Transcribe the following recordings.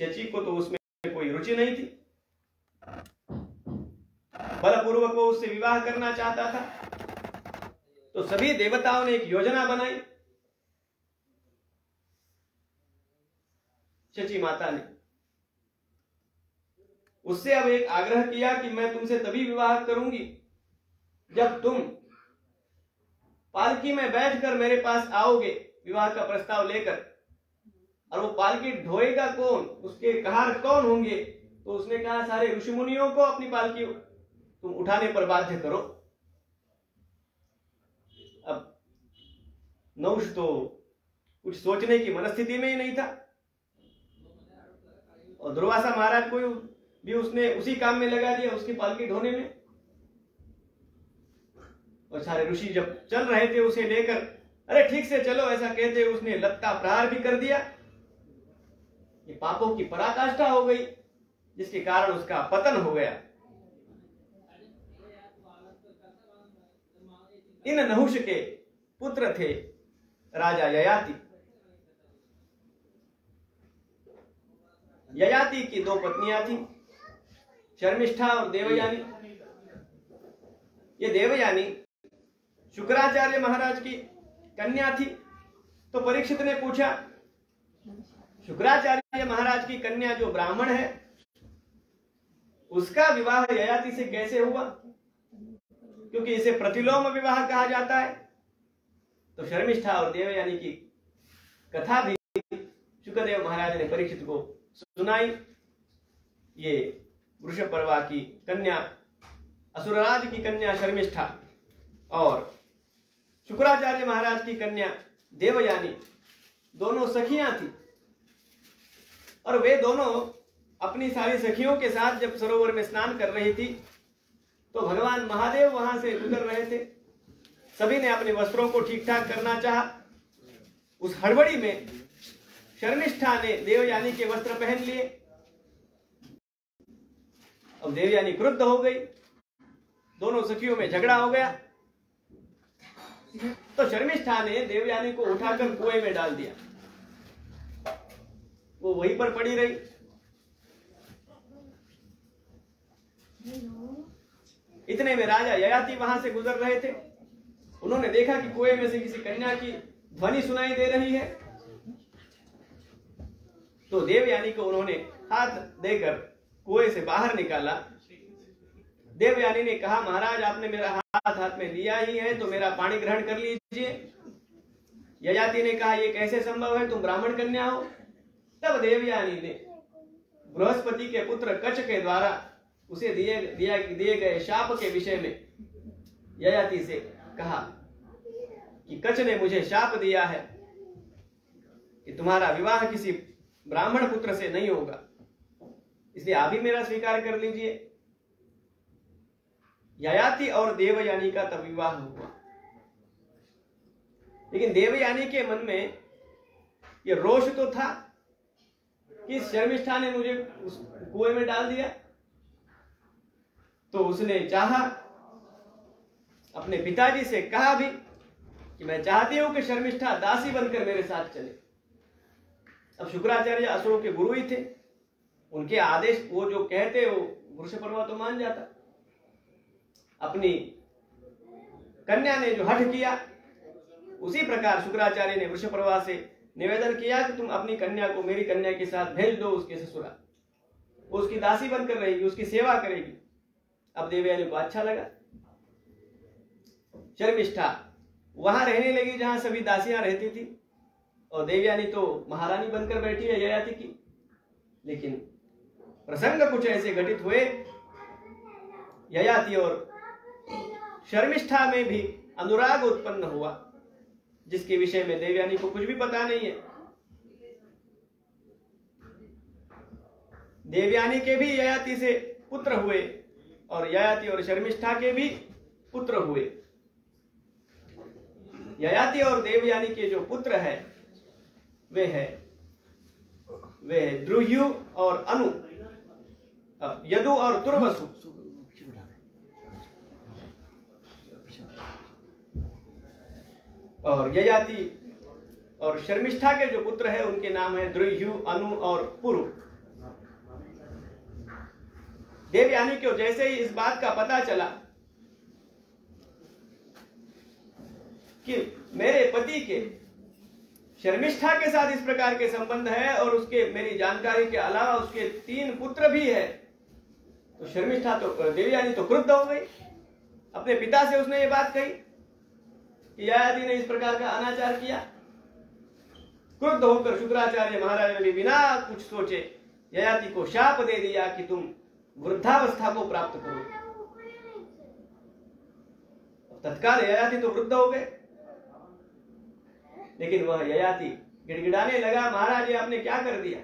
शची को तो उसमें कोई रुचि नहीं थी, बलपूर्वक वो उससे विवाह करना चाहता था। तो सभी देवताओं ने एक योजना बनाई। शची माता ने उससे अब एक आग्रह किया कि मैं तुमसे तभी विवाह करूंगी जब तुम पालकी में बैठकर मेरे पास आओगे विवाह का प्रस्ताव लेकर। और वो पालकी ढोएगा कौन, उसके कहार कौन होंगे? तो उसने कहा सारे ऋषि मुनियों को अपनी पालकी तुम उठाने पर बाध्य करो। अब नहुष तो कुछ सोचने की मनस्थिति में ही नहीं था, और दुर्वासा महाराज को भी उसने उसी काम में लगा दिया, उसकी पालकी ढोने में। और सारे ऋषि जब चल रहे थे उसे लेकर, अरे ठीक से चलो ऐसा कहते उसने लत्ता प्रहार भी कर दिया। ये पापों की पराकाष्ठा हो गई, जिसके कारण उसका पतन हो गया। इन नहुष के पुत्र थे राजा ययाति। ययाति की दो पत्नियां थी, शर्मिष्ठा और देवयानी। ये देवयानी शुक्राचार्य महाराज की कन्या थी। तो परीक्षित ने पूछा, शुक्राचार्य महाराज की कन्या जो ब्राह्मण है उसका विवाह ययाति से कैसे हुआ? क्योंकि इसे प्रतिलोम विवाह कहा जाता है। तो शर्मिष्ठा और देवयानी की कथा भी शुक्रदेव महाराज ने परीक्षित को सुनाई। ये वृषपर्वा की कन्या असुरराज की कन्या शर्मिष्ठा और शुक्राचार्य महाराज की कन्या देवयानी दोनों सखियां थी। और वे दोनों अपनी सारी सखियों के साथ जब सरोवर में स्नान कर रही थी तो भगवान महादेव वहां से गुजर रहे थे। सभी ने अपने वस्त्रों को ठीक ठाक करना चाहा। उस हड़बड़ी में शर्मिष्ठा ने देवयानी के वस्त्र पहन लिए। अब देवयानी क्रुद्ध हो गई, दोनों सखियों में झगड़ा हो गया। तो शर्मिष्ठा ने देवयानी को उठाकर कुएं में डाल दिया। वो वहीं पर पड़ी रही। इतने में राजा ययाति वहां से गुजर रहे थे। उन्होंने देखा कि कुएं में से किसी कन्या की ध्वनि सुनाई दे रही है। तो देवयानी को उन्होंने हाथ देकर कुएं से बाहर निकाला। देवयानी ने कहा, महाराज आपने मेरा हाथ में लिया ही है तो मेरा पानी ग्रहण कर लीजिए। ययाति ने कहा, ये कैसे संभव है, तुम ब्राह्मण कन्या हो। तब देवयानी ने बृहस्पति के पुत्र कच के द्वारा उसे दिए गए शाप के विषय में ययाति से कहा कि कच ने मुझे शाप दिया है कि तुम्हारा विवाह किसी ब्राह्मण पुत्र से नहीं होगा, इसलिए आप ही मेरा स्वीकार कर लीजिए। ययाति और देवयानी का तब विवाह हुआ। लेकिन देवयानी के मन में ये रोष तो था कि शर्मिष्ठा ने मुझे उस कुएं में डाल दिया। तो उसने चाहा, अपने पिताजी से कहा भी कि मैं चाहती हूं कि शर्मिष्ठा दासी बनकर मेरे साथ चले। अब शुक्राचार्य असुरों के गुरु ही थे, उनके आदेश वो जो कहते वो वृषपर्वा तो मान जाता। अपनी कन्या ने जो हठ किया उसी प्रकार शुक्राचार्य ने वृषपर्वा से निवेदन किया कि तुम अपनी कन्या को मेरी कन्या के साथ भेज दो उसके ससुराल, वो उसकी दासी बनकर रहेगी, उसकी सेवा करेगी। अब देवयानी को अच्छा लगा। शर्मिष्ठा वहां रहने लगी जहां सभी दासियां रहती थी और देवयानी तो महारानी बनकर बैठी है ययाति की। लेकिन प्रसंग कुछ ऐसे घटित हुए, ययाति और शर्मिष्ठा में भी अनुराग उत्पन्न हुआ, जिसके विषय में देवयानी को कुछ भी पता नहीं है। देवयानी के भी ययाति से पुत्र हुए और ययाति और शर्मिष्ठा के भी पुत्र हुए। ययाति और देवयानी के जो पुत्र है वे है द्रुह्यु और अनु, यदु और तुर्वसु। और ययाति और शर्मिष्ठा के जो पुत्र है उनके नाम है द्रुह्यु, अनु और पुरु। देवयानी को जैसे ही इस बात का पता चला कि मेरे पति के शर्मिष्ठा के साथ इस प्रकार के संबंध है और उसके मेरी जानकारी के अलावा उसके 3 पुत्र भी है, तो शर्मिष्ठा तो देवयानी तो क्रुद्ध हो गई। अपने पिता से उसने ये बात कही कि ययाति ने इस प्रकार का अनाचार किया। क्रुद्ध होकर शुक्राचार्य महाराज ने बिना कुछ सोचे ययाति को शाप दे दिया कि तुम वृद्धावस्था को प्राप्त करोगे। तत्काल ययाति तो वृद्ध हो गए, लेकिन वह ययाति गिड़गिड़ाने लगा, महाराज ये आपने क्या कर दिया,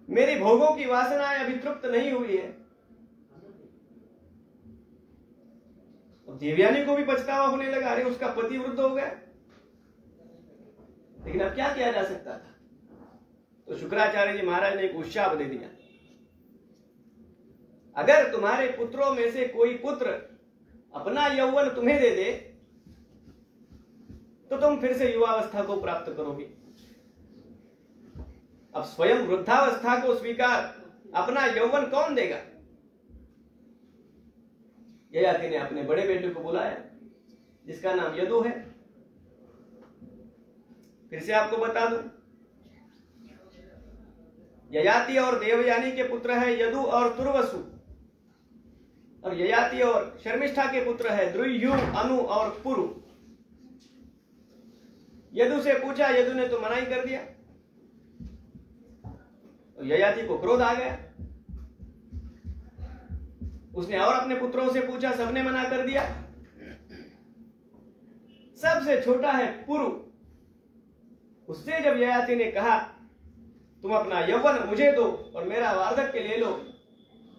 मेरी भोगों की वासनाएं अभी तृप्त नहीं हुई है। अब देवयानी को भी पछतावा होने लगा, अरे उसका पति वृद्ध हो गया, लेकिन अब क्या किया जा सकता था। तो शुक्राचार्य जी महाराज ने एक उशाप दे दिया, अगर तुम्हारे पुत्रों में से कोई पुत्र अपना यौवन तुम्हें दे दे तो तुम फिर से युवावस्था को प्राप्त करोगे। अब स्वयं वृद्धावस्था को स्वीकार, अपना यौवन कौन देगा। ययाति ने अपने बड़े बेटे को बुलाया जिसका नाम यदु है। फिर से आपको बता दूं, ययाति और देवयानी के पुत्र है यदु और तुर्वसु, और ययाति और शर्मिष्ठा के पुत्र है द्रुयु, अनु और पुरु। यदु से पूछा, यदु ने तो मना ही कर दिया। तो ययाति को क्रोध आ गया, उसने और अपने पुत्रों से पूछा, सबने मना कर दिया। सबसे छोटा है पुरु, उससे जब ययाति ने कहा तुम अपना यौवन मुझे दो और मेरा वार्धक्य ले लो,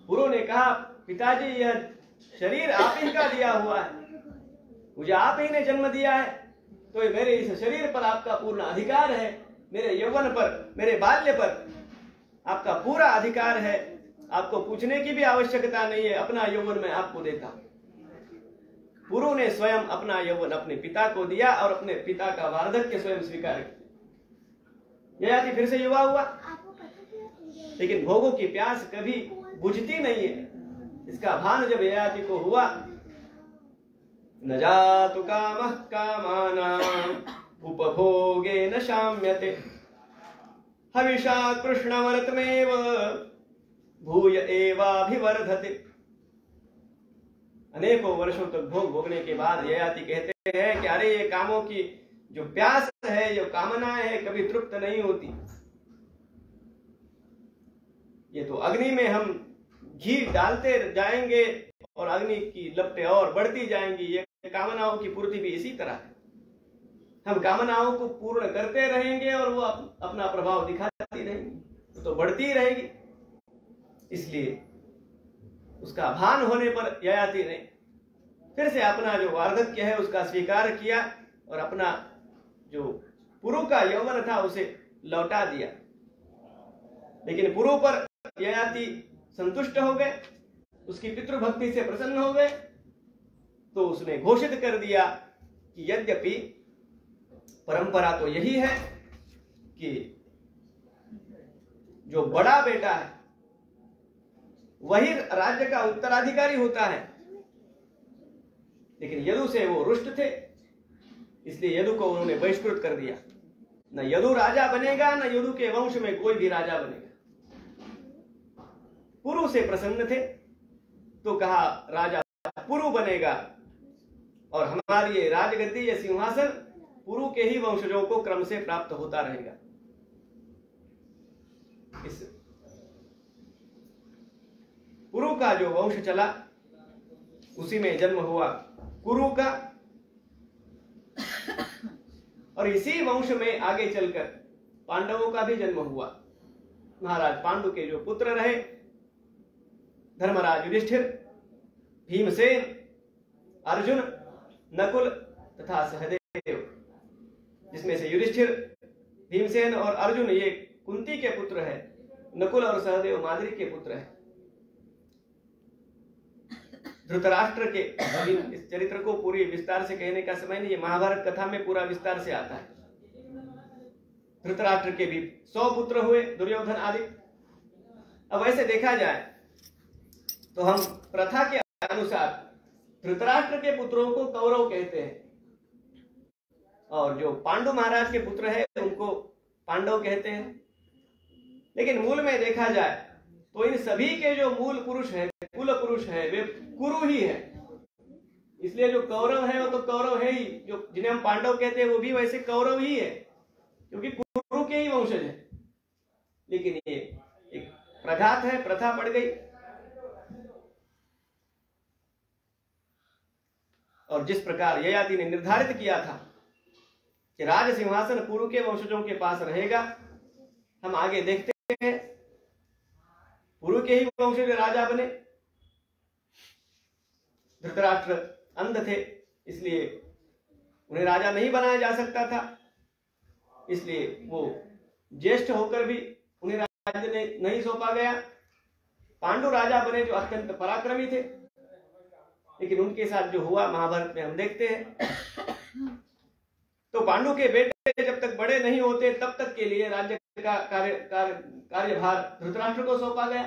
पुरु ने कहा पिताजी यह शरीर आप ही का दिया हुआ है, मुझे आप ही ने जन्म दिया है, तो मेरे इस शरीर पर आपका पूर्ण अधिकार है, मेरे यौवन पर, मेरे बाल्य पर आपका पूरा अधिकार है, आपको पूछने की भी आवश्यकता नहीं है, अपना यौवन मैं आपको देता हूं। पुरु ने स्वयं अपना यौवन अपने पिता को दिया और अपने पिता का वार्धक्य स्वयं स्वीकार किया। ययाति फिर से युवा हुआ, लेकिन भोगों की प्यास कभी बुझती नहीं है, इसका भान जब ययाति को हुआ, न जातु कामः कामानाम् उपभोगे न शाम्यते हविषा कृष्णवर्तमेव भूय एवाभिवर्धते। अनेकों वर्षों तक भोग भोगने के बाद ययाति कहते हैं कि अरे ये कामों की जो प्यास है, जो कामनाएं है, कभी तृप्त नहीं होती। ये तो अग्नि में हम घी डालते जाएंगे और अग्नि की लपटें और बढ़ती जाएंगी। ये कामनाओं की पूर्ति भी इसी तरह है, हम कामनाओं को पूर्ण करते रहेंगे और वो अपना प्रभाव दिखाती रहेंगी, तो बढ़ती रहेगी। इसलिए उसका भान होने पर ययाति ने फिर से अपना जो वार्धक्य है उसका स्वीकार किया और अपना जो पुरु का यौवन था उसे लौटा दिया। लेकिन पुरु पर ययाति संतुष्ट हो गए, उसकी पितृभक्ति से प्रसन्न हो गए, तो उसने घोषित कर दिया कि यद्यपि परंपरा तो यही है कि जो बड़ा बेटा है वही राज्य का उत्तराधिकारी होता है, लेकिन यदु से वो रुष्ट थे, इसलिए यदु को उन्होंने बहिष्कृत कर दिया। न यदु राजा बनेगा, न यदु के वंश में कोई भी राजा बनेगा। पुरु से प्रसन्न थे तो कहा राजा पुरु बनेगा और हमारी ये राजगद्दी, ये सिंहासन पुरु के ही वंशजों को क्रम से प्राप्त होता रहेगा। इस पुरु का जो वंश चला उसी में जन्म हुआ कुरु का, और इसी वंश में आगे चलकर पांडवों का भी जन्म हुआ। महाराज पांडु के जो पुत्र रहे, धर्मराज युधिष्ठिर, भीमसेन, अर्जुन, नकुल तथा सहदेव, जिसमें से युधिष्ठिर, भीमसेन और अर्जुन ये कुंती के पुत्र है, नकुल और सहदेव माद्री के पुत्र है। धृतराष्ट्र के, इस चरित्र को पूरी विस्तार से कहने का समय नहीं, ये महाभारत कथा में पूरा विस्तार से आता है। धृतराष्ट्र के भी 100 पुत्र हुए, दुर्योधन आदि। अब ऐसे देखा जाए तो हम प्रथा के अनुसार धृतराष्ट्र के पुत्रों को कौरव कहते हैं, और जो पांडु महाराज के पुत्र है उनको पांडव कहते हैं। लेकिन मूल में देखा जाए तो इन सभी के जो मूल पुरुष है, कुल पुरुष है, वे कुरु ही है। इसलिए जो कौरव है वो तो कौरव है ही, जो जिन्हें हम पांडव कहते हैं वो भी वैसे कौरव ही है, क्योंकि कुरु के ही वंशज है। लेकिन ये एक प्रघात है, प्रथा पड़ गई। और जिस प्रकार ययाति ने निर्धारित किया था कि राज सिंहासन कुरु के वंशजों के पास रहेगा, हम आगे देखते हैं कुरु के ही वंशज राजा बने। धृतराष्ट्र अंध थे, इसलिए उन्हें राजा नहीं बनाया जा सकता था, इसलिए वो ज्येष्ठ होकर भी उन्हें राज्य नहीं सौंपा गया। पांडु राजा बने जो अत्यंत पराक्रमी थे, लेकिन उनके साथ जो हुआ महाभारत में हम देखते हैं। तो पांडु के बेटे जब तक बड़े नहीं होते तब तक के लिए राज्य का कार्यभार धृतराष्ट्र को सौंपा गया।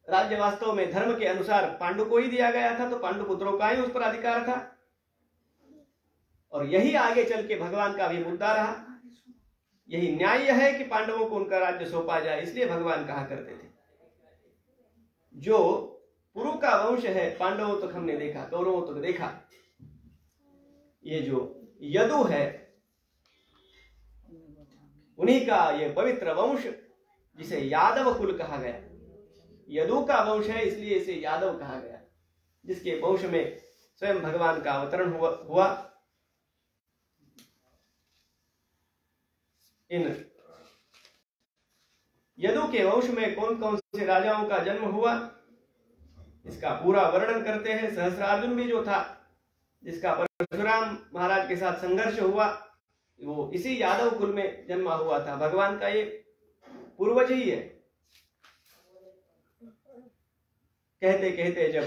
राज्य वास्तव में धर्म के अनुसार पांडु को ही दिया गया था, तो पांडु पुत्रों का ही उस पर अधिकार था। और यही आगे चल के भगवान का भी मुद्दा रहा। यही न्याय है कि पांडवों को उनका राज्य सौंपा जाए। इसलिए भगवान कहा करते थे जो पुरु का वंश है, पांडवों तक हमने देखा, कौरवों तक देखा। ये जो यदु है उन्हीं का ये पवित्र वंश जिसे यादव कुल कहा गया। यदु का वंश है इसलिए इसे यादव कहा गया, जिसके वंश में स्वयं भगवान का अवतरण हुआ। इन यदु के वंश में कौन कौन से राजाओं का जन्म हुआ इसका पूरा वर्णन करते हैं। सहस्रार्जुन भी जो था, जिसका परशुराम महाराज के साथ संघर्ष हुआ, वो इसी यादव कुल में जन्मा हुआ था। भगवान का ये पूर्वज ही है। कहते कहते जब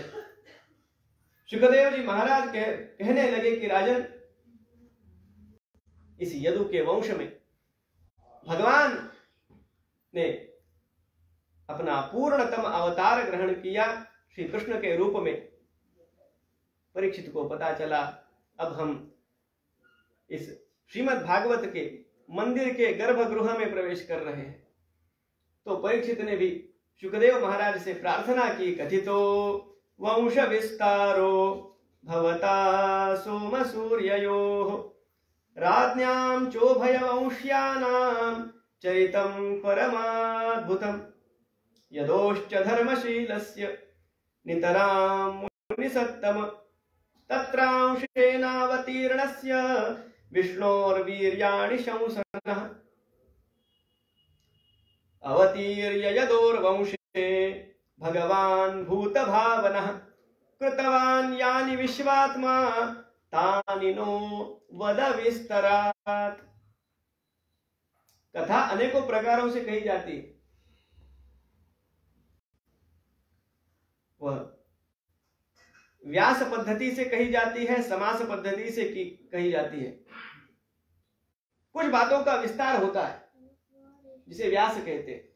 शुकदेव जी महाराज कहने लगे कि राजन, इस यदु के वंश में भगवान ने अपना पूर्णतम अवतार ग्रहण किया श्री कृष्ण के रूप में। परीक्षित को पता चला अब हम इस श्रीमद् भागवत के मंदिर के गर्भगृह में प्रवेश कर रहे हैं। तो परीक्षित ने भी शुकदेव महाराज से प्रार्थना की, कथितो वंश विस्तारो भवता सोम सूर्ययोः राज्ञां चोभय वंश्यानां चरितं परमाद्भुतम् यदोश्च धर्मशीलस्य नितरां मुनिसत्तम तत्रांशेनावतीर्णस्य विष्णोर्वीर्याणि शंसनः अवतीर्य यदोर्वंशे भगवान् भूतभावनः कृतवान् यानि विश्वात्मा तानि नो वद विस्तरात्। कथा अनेकों प्रकारों से कही जाती है। वह व्यास पद्धति से कही जाती है, समास पद्धति से कही जाती है। कुछ बातों का विस्तार होता है जिसे व्यास कहते हैं,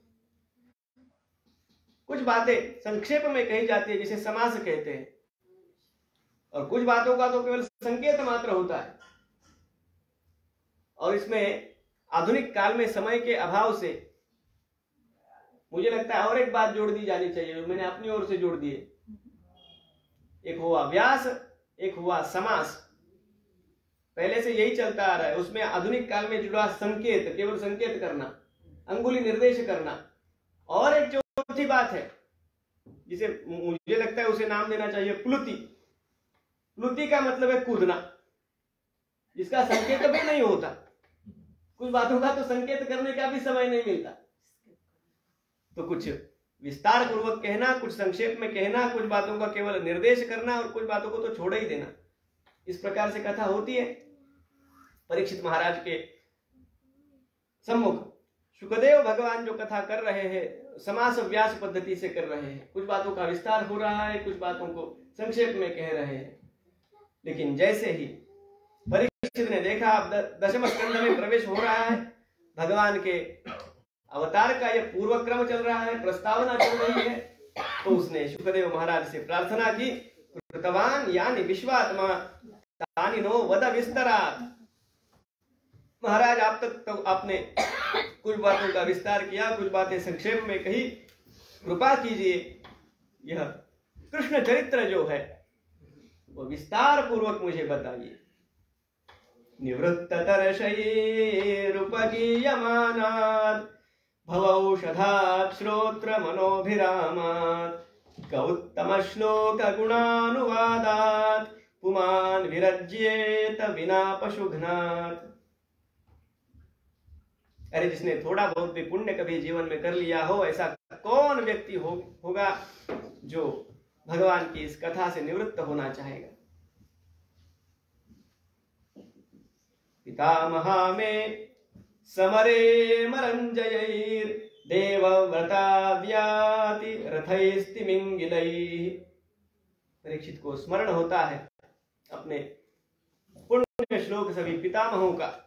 कुछ बातें संक्षेप में कही जाती है जिसे समास कहते हैं, और कुछ बातों का तो केवल संकेत मात्र होता है। और इसमें आधुनिक काल में समय के अभाव से मुझे लगता है और एक बात जोड़ दी जानी चाहिए, मैंने अपनी ओर से जोड़ दिए। एक हुआ व्यास, एक हुआ समास। पहले से यही चलता आ रहा है। उसमें आधुनिक काल में जुड़ा संकेत, केवल संकेत करना, अंगुली निर्देश करना। और एक चौथी बात है जिसे मुझे लगता है उसे नाम देना चाहिए प्लुति। प्लुति का मतलब है कूदना, जिसका संकेत भी नहीं होता। कुछ बातों का तो संकेत करने का भी समय नहीं मिलता। तो कुछ विस्तार पूर्वक कहना, कुछ संक्षेप में कहना, कुछ बातों का केवल निर्देश करना और कुछ बातों को तो छोड़ ही देना। इस प्रकार से कथा होती है। परीक्षित महाराज के सम्मुख शुकदेव भगवान जो कथा कर रहे हैं, समास व्यास पद्धति से कर रहे हैं। कुछ बातों का विस्तार हो रहा है, कुछ बातों को संक्षेप में कह रहे हैं। लेकिन जैसे ही परीक्षित ने देखा अब दशम स्कंध में प्रवेश हो रहा है, भगवान के अवतार का यह पूर्व क्रम चल रहा है, प्रस्तावना चल रही है, तो उसने शुकदेव महाराज से प्रार्थना की, कृतवान यानी विश्वात्मा तानि नो वद विस्तरात्। महाराज आप तक तो आपने कुछ बातों का विस्तार किया, कुछ बातें संक्षेप में कही, कृपा कीजिए यह कृष्ण चरित्र जो है वो विस्तार पूर्वक मुझे बताइए। निवृत्त तरशयीरुपगीयमानात् भवौषधात् श्रोत्र मनोभिरामात् गौतम श्लोक गुणानुवादात् पुमान् विरज्येत विना पशुघ्नात्। अरे जिसने थोड़ा बहुत भी पुण्य कभी जीवन में कर लिया हो, ऐसा कौन व्यक्ति होगा जो भगवान की इस कथा से निवृत्त होना चाहेगा। पितामहा में समरे मरंजयैर देवव्रता व्याति रथैस्तिमिंगिलैः। परीक्षित को स्मरण होता है अपने पुण्य श्लोक सभी पितामहों का।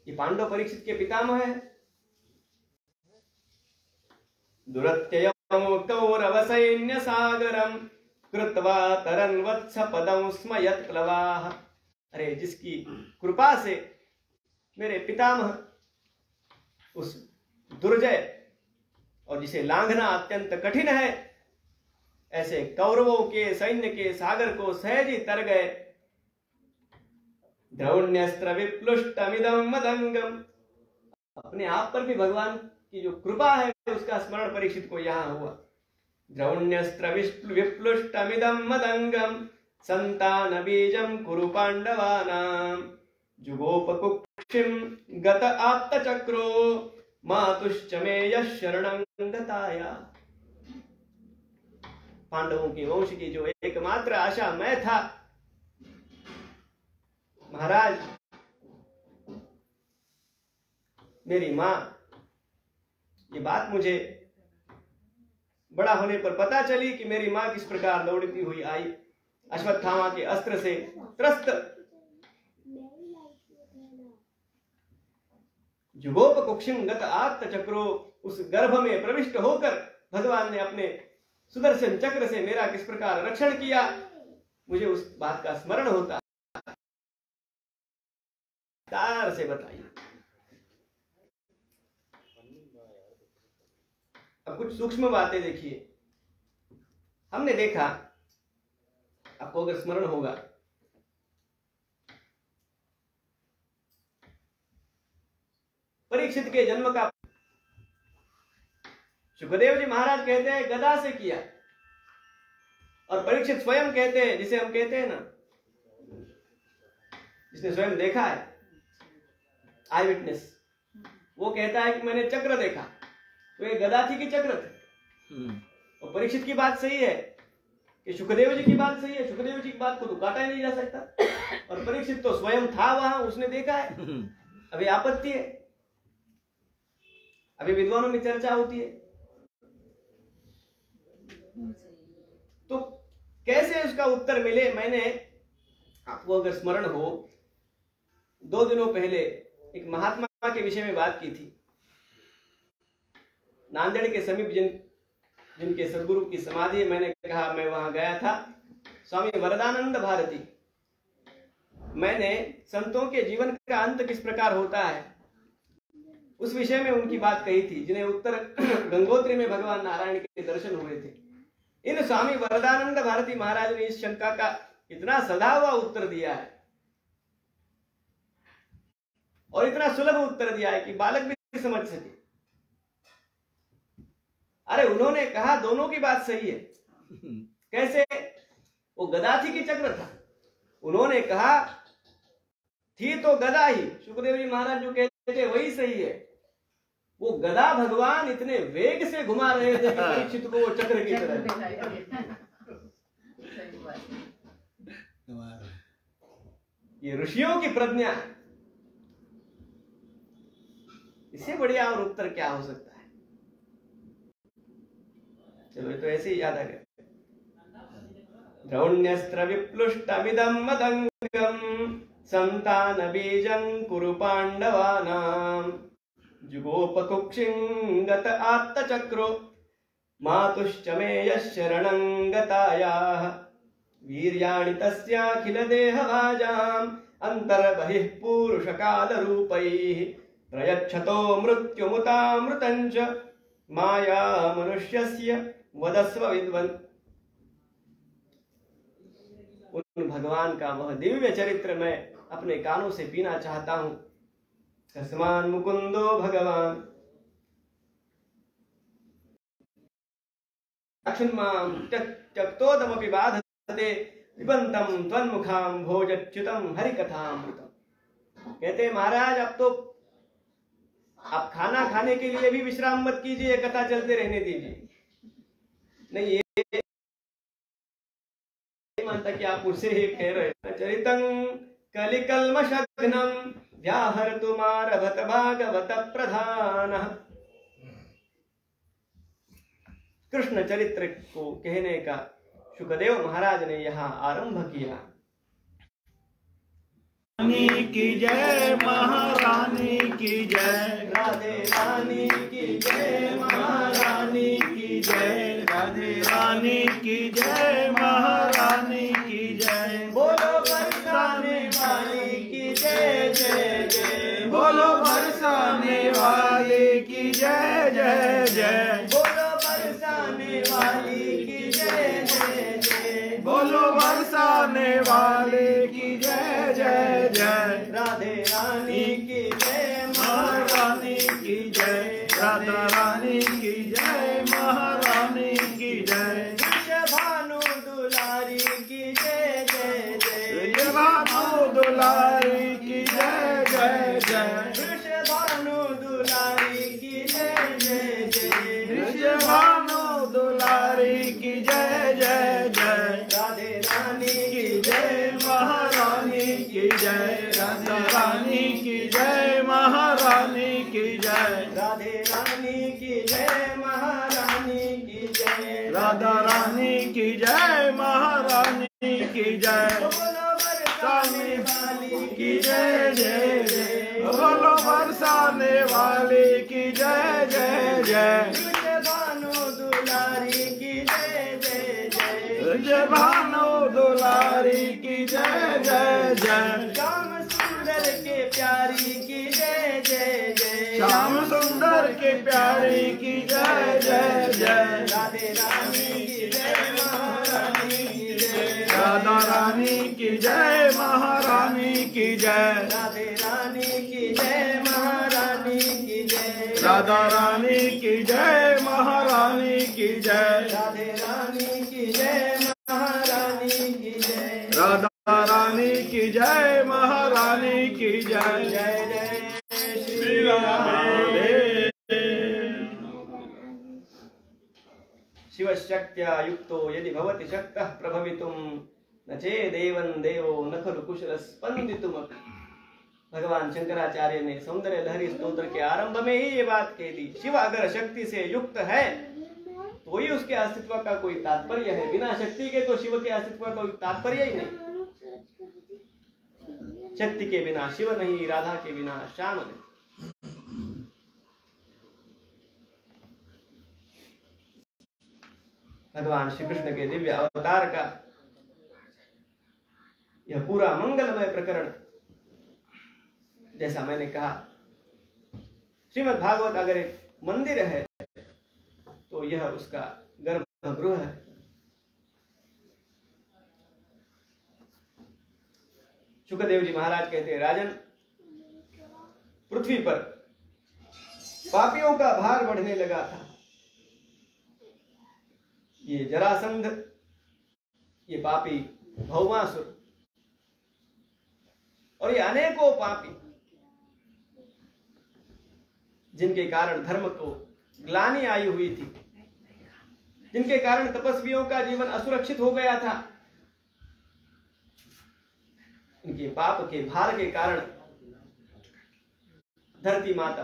ये पांडव परीक्षित के पितामह है। दुरत्ययमुक्तौरव सैन्य सागरम कृत्वा तरन् वत्स पदं स्मयत् प्लवाः। अरे जिसकी कृपा से मेरे पितामह उस दुर्जय और जिसे लांघना अत्यंत कठिन है ऐसे कौरवों के सैन्य के सागर को सहज ही तर गए। द्रौण्यस्त्र विप्लुष्टमिदं मदंगम। अपने आप पर भी भगवान की जो कृपा है उसका स्मरण परीक्षित को यहाँ हुआ। द्रौण्यस्त्र विप्लुष्टमिदं मदंगम संतान बीजं कुरु पांडवानां जुगोपकुक्षिं गत आत्तचक्रो मातुश्च मे यः शरणं गताया। पांडवों के वंश की जो एकमात्र आशा मैं था, महाराज मेरी मां, ये बात मुझे बड़ा होने पर पता चली कि मेरी मां किस प्रकार दौड़ती हुई आई, अश्वत्थामा के अस्त्र से त्रस्त। जुगोप कुक्षिंगत आत्त चक्रो, उस गर्भ में प्रविष्ट होकर भगवान ने अपने सुदर्शन चक्र से मेरा किस प्रकार रक्षण किया, मुझे उस बात का स्मरण होता। तार से बताइए। अब कुछ सूक्ष्म बातें देखिए। हमने देखा, आपको अगर स्मरण होगा, परीक्षित के जन्म का सुखदेव जी महाराज कहते हैं गदा से किया, और परीक्षित स्वयं कहते हैं, जिसे हम कहते हैं ना, जिसने स्वयं देखा है, आई विटनेस, वो कहता है कि मैंने चक्र देखा। तो ये गदा थी कि चक्र थे? और परीक्षित की बात सही है कि सुखदेव जी की बात सही है। सुखदेव जी की बात को तो काटा ही नहीं जा सकता, और परीक्षित तो स्वयं था वहां, उसने देखा है। अभी आपत्ति है, अभी विद्वानों में चर्चा होती है, तो कैसे उसका उत्तर मिले। मैंने आपको अगर स्मरण हो, 2 दिनों पहले एक महात्मा के विषय में बात की थी। नांदेड़ के समीप जिनके सदगुरु की समाधि, मैंने कहा मैं वहां गया था, स्वामी वरदानंद भारती। मैंने संतों के जीवन का अंत किस प्रकार होता है उस विषय में उनकी बात कही थी, जिन्हें उत्तर गंगोत्री में भगवान नारायण के दर्शन हुए थे। इन स्वामी वरदानंद भारती महाराज ने इस शंका का इतना सदा हुआ उत्तर दिया है, और इतना सुलभ उत्तर दिया है कि बालक भी समझ सके। अरे उन्होंने कहा दोनों की बात सही है। कैसे? वो गदा थी कि चक्र था? उन्होंने कहा थी तो गदा ही, सुखदेव जी महाराज जो कहते थे वही सही है। वो गदा भगवान इतने वेग से घुमा रहे थे कि परीक्षित को वो चक्र की तरह। ये ऋषियों की प्रज्ञा, इससे बढ़िया और उत्तर क्या हो सकता है। चलो ये तो ऐसे ही याद आ गया। द्रौण्यस्त्र विप्लुष्टमिदं मदंगम संतान बीजं कुरु पांडवानां जुगोपकुक्षिं गत आत्तचक्रो मातुश्च मे यशरणं गतायाः वीर्याणि तस्याखिल देहभाजाम् अन्तर्बहिः पूरुषकालरूपैः प्रयच्छतो मृत्युमुतामृतं च माया मनुष्यस्य वदस्व विद्वन्। उन भगवान का वह दिव्य चरित्र मैं अपने कानों से पीना चाहता हूं। कस्मान मुकुंदो भगवान त्यक्तोदमपि बाधते पिबंतम त्वन्मुखां भोजच्युतम हरिकथामृतम। कहते महाराज अब तो आप खाना खाने के लिए भी विश्राम मत कीजिए, कथा चलते रहने दीजिए। नहीं, ये मानता कि आप मुझसे ही कह रहे हैं। चरितं कलिकल्मषघ्नं व्याहर्तुमारभत भागवत प्रधानः। कृष्ण चरित्र को कहने का शुकदेव महाराज ने यहाँ आरंभ किया। रानी की जय, महारानी की जय, राधे रानी की जय, महारानी की जय, राधे रानी की जय, महारानी की जय। बोलो बरसाने वाली की जय जय जय, बोलो बरसाने वाली की जय जय जय, बोलो बरसाने वाली की जय जय जय, बोलो बरसाने वाले की जय जय जय। राधे रानी की जय, महारानी की जय, राधा रानी की जय, महारानी की जय। भानु दुलारी की जय जय जय, भानु दुलारी की जय जय जय, भानु दुलारी की जय जय जय, भानु दुलारी की जय जय जय। राधे रानी की जय, महारानी की जय, राधा रानी की जय, महारानी की जय, राधे रानी की जय, महारानी की जय, राधा रानी की जय, महारानी की जय। बोलो बरसाने वाली की जय जय जय, बोलो बरसाने वाली की जय जय जय, भानु दुलारी की जय जय जय, जय भानु दुलारी की जय जय जय। श्याम सुंदर के प्यारी की जय जय जय, श्याम सुंदर के प्यारी की जय जय जय, राधे रानी की जय, महारानी की जय, राधा रानी की जय, महारानी की जय, राधे रानी की जय, महारानी की जय, राधा रानी की जय, महारानी की जय, राधे रानी की जय, महारानी की जय, राधा रानी की जय, महारानी की जय। जय जय श्री राधे। शिवशक्त्या युक्तो यदि भवति शक्तः प्रभवितुं न चेदेवं देवो न खलु कुशल स्पंदितुमपि। भगवान शंकराचार्य ने सौंदर्य लहरी स्तोत्र के आरंभ में ही ये बात कह दी। शिव अगर शक्ति से युक्त है तो ही उसके अस्तित्व का कोई तात्पर्य है। बिना शक्ति के तो शिव के अस्तित्व का कोई तात्पर्य ही नहीं। शक्ति के बिना शिव नहीं, राधा के बिना श्याम नहीं। भगवान श्री कृष्ण के दिव्य अवतार का यह पूरा मंगलमय प्रकरण, जैसा मैंने कहा, श्रीमद् भागवत अगर एक मंदिर है तो यह उसका गर्भगृह है। शुकदेव जी महाराज कहते हैं, राजन, पृथ्वी पर पापियों का भार बढ़ने लगा था। ये जरासंध, ये पापी भौमासुर और ये अनेकों पापी, जिनके कारण धर्म को ग्लानि आई हुई थी, जिनके कारण तपस्वियों का जीवन असुरक्षित हो गया था, इनके पाप के भार के कारण धरती माता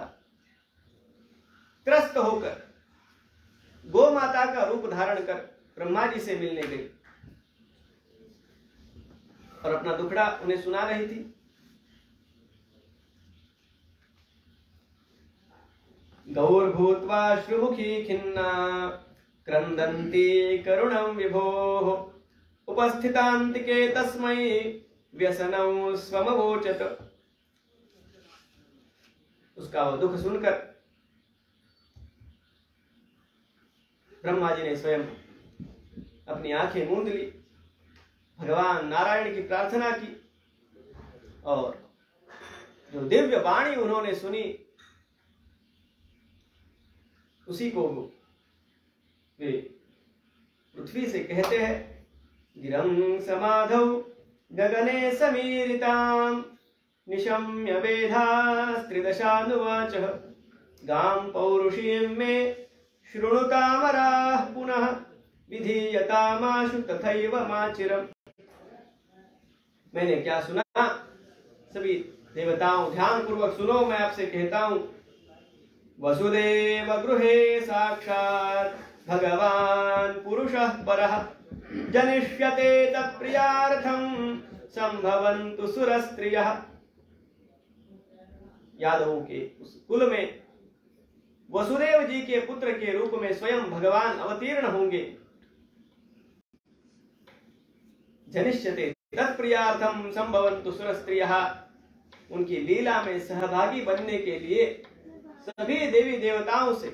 त्रस्त होकर गो माता का रूप धारण कर ब्रह्मा जी से मिलने गई और अपना दुखड़ा उन्हें सुना रही थी। गौर भूत्वा श्रुमुखी खिन्ना क्रंदन्ति करुणं विभोः उपस्थितान्तिके तस्मै व्यसनं स्वमवोचत। उसका वो दुख सुनकर ब्रह्मा जी ने स्वयं अपनी आंखें मूंद ली, भगवान नारायण की प्रार्थना की और जो दिव्य वाणी उन्होंने सुनी उसी को वे पृथ्वी से कहते हैं, गिरं समाधौ गगने समीरितां निशम्य वेधास्त्रिदशानुवाचः गां पौरुषीं मे शृणुतामराः पुनः विधीयतामाशु तथैव माचिरम्। मैंने क्या सुना, सभी देवताओं ध्यान पूर्वक सुनो, मैं आपसे कहता हूं। वसुदेव गृहे साक्षात् भगवान पुरुषः परः जनिष्यते तत्प्रियार्थं संभवन्तु सुरस्त्रियः। यादवों के उस कुल में वसुदेव जी के पुत्र के रूप में स्वयं भगवान अवतीर्ण होंगे। जनिष्यते तत्प्रियार्थम संभवन्तु सुरस्त्रियः। उनकी लीला में सहभागी बनने के लिए सभी देवी देवताओं से,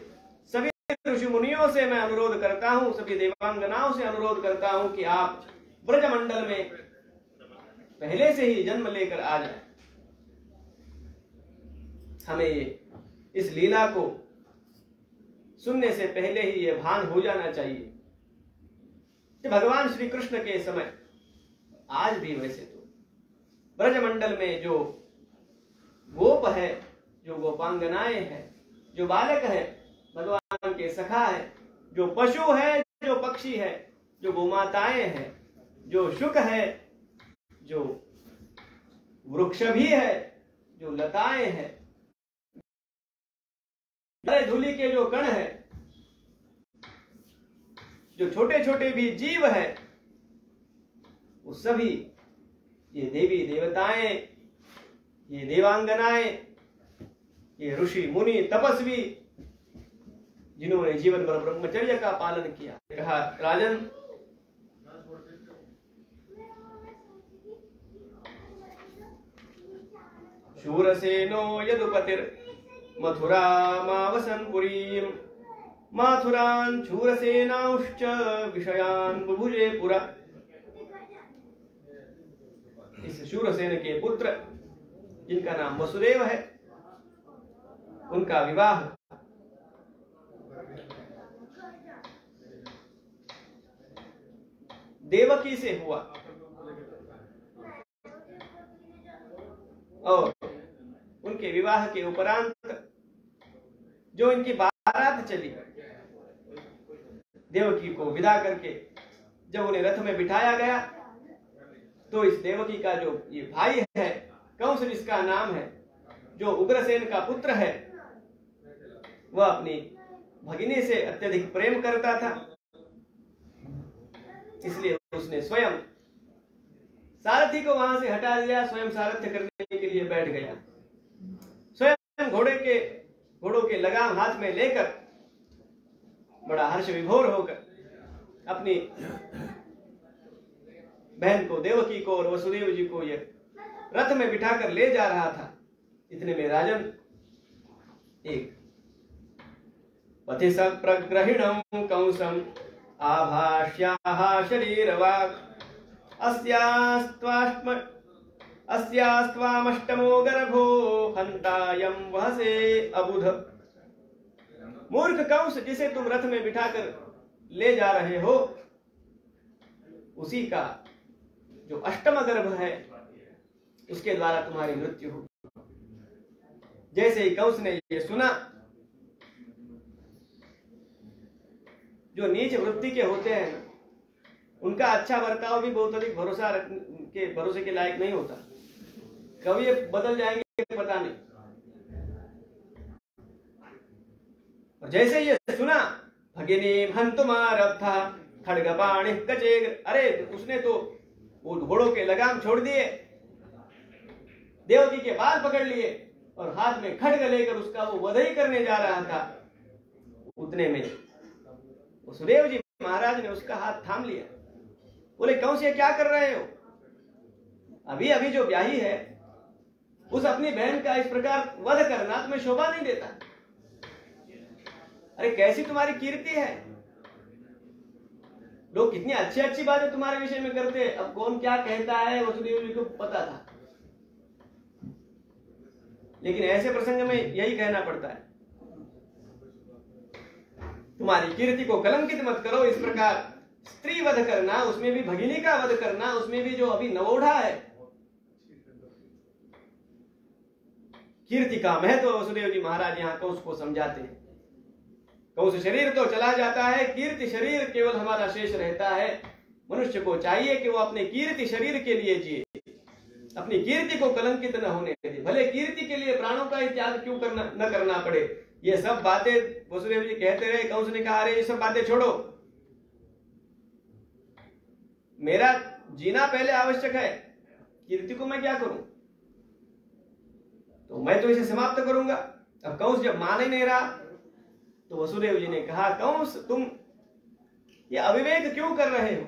सभी ऋषि मुनियों से मैं अनुरोध करता हूं, सभी देवांगनाओं से अनुरोध करता हूं कि आप ब्रजमंडल में पहले से ही जन्म लेकर आ जाएं। हमें इस लीला को सुनने से पहले ही यह भान हो जाना चाहिए कि भगवान श्री कृष्ण के समय, आज भी वैसे तो ब्रजमंडल में जो गोप है, जो गोपांगनाएं हैं, जो बालक है, भगवान के सखा है, जो पशु है, जो पक्षी है, जो गोमाताएं हैं, जो शुक है, जो वृक्ष भी है, जो लताएं हैं, धूलि के जो कण है, जो छोटे छोटे भी जीव है, वो सभी ये देवी देवताएं, ये देवांगनाएं, ये ऋषि मुनि तपस्वी जिन्होंने जीवन भर ब्रह्मचर्य का पालन किया। कहा, राजन शूरसेनो यदुपतिर मथुरामावसन्पुरीं माथुरान् शूरसेनांश्च विषयान् बुभुजे पुरा। इस शूरसेन के पुत्र जिनका नाम वसुदेव है, उनका विवाह देवकी से हुआ और उनके विवाह के उपरांत जो इनकी बारात चली, देवकी को विदा करके जब उन्हें रथ में बिठाया गया तो इस देवकी का जो ये भाई है कंस जिसका नाम है, जो उग्रसेन का पुत्र है, वह अपनी भगिनी से अत्यधिक प्रेम करता था। इसलिए उसने स्वयं सारथी को वहां से हटा दिया, स्वयं सारथ्य करने के लिए बैठ गया। स्वयं घोड़ों के लगाम हाथ में लेकर बड़ा हर्ष विभोर होकर अपनी बहन को, देवकी को और वसुदेव जी को ये रथ में बिठाकर ले जा रहा था। इतने में राजन एक पथि प्रग्रहिणं कंसं आभाष्याः शरीरवाक् अस्यास्त्वामष्टमो गर्भो हन्तायं वहसे अबुध। मूर्ख कंस, जिसे तुम रथ में बिठाकर ले जा रहे हो, उसी का जो अष्टम गर्भ है उसके द्वारा तुम्हारी मृत्यु होगी। जैसे ही कंस ने ये सुना, जो नीच वृत्ति के होते हैं ना, उनका अच्छा बर्ताव भी बहुत अधिक भरोसे के लायक नहीं होता। कभी ये बदल जाएंगे पता नहीं। और जैसे ये सुना, भगिनी हंतुमारब्धा खड्गपाणि कचेग, अरे उसने तो वो घोड़ों के लगाम छोड़ दिए, देवकी के बाल पकड़ लिए और हाथ में खड्ग लेकर उसका वो वध ही करने जा रहा था। उतने में वसुदेव जी महाराज ने उसका हाथ थाम लिया। बोले कंस ये क्या कर रहे हो? अभी अभी जो ब्याही है उस अपनी बहन का इस प्रकार वध करना तुम्हें शोभा नहीं देता। अरे कैसी तुम्हारी कीर्ति है, लोग कितनी अच्छी अच्छी बातें तुम्हारे विषय में करते हैं। अब कौन क्या कहता है वसुदेव जी को पता था, लेकिन ऐसे प्रसंग में यही कहना पड़ता है, तुम्हारी कीर्ति को कलंकित मत करो। इस प्रकार स्त्री वध करना, उसमें भी भगिनी का वध करना, उसमें भी जो अभी नवोढ़ा है, कीर्ति का महत्व वसुदेव जी महाराज यहाँ कंस को समझाते हैं। कंस शरीर तो चला जाता है, कीर्ति शरीर केवल हमारा शेष रहता है। मनुष्य को चाहिए कि वो अपने कीर्ति शरीर के लिए जिए, अपनी कीर्ति को कलंकित न होने दे। भले कीर्ति के लिए प्राणों का त्याग क्यों न करना पड़े। ये सब बातें वसुदेव जी कहते रहे। कंस ने कहा अरे ये सब बातें छोड़ो, मेरा जीना पहले आवश्यक है, कीर्ति को मैं क्या करूं, तो मैं तो इसे समाप्त करूंगा। अब कंस जब मान ही नहीं रहा तो वसुदेव जी ने कहा कंस तुम ये अविवेक क्यों कर रहे हो?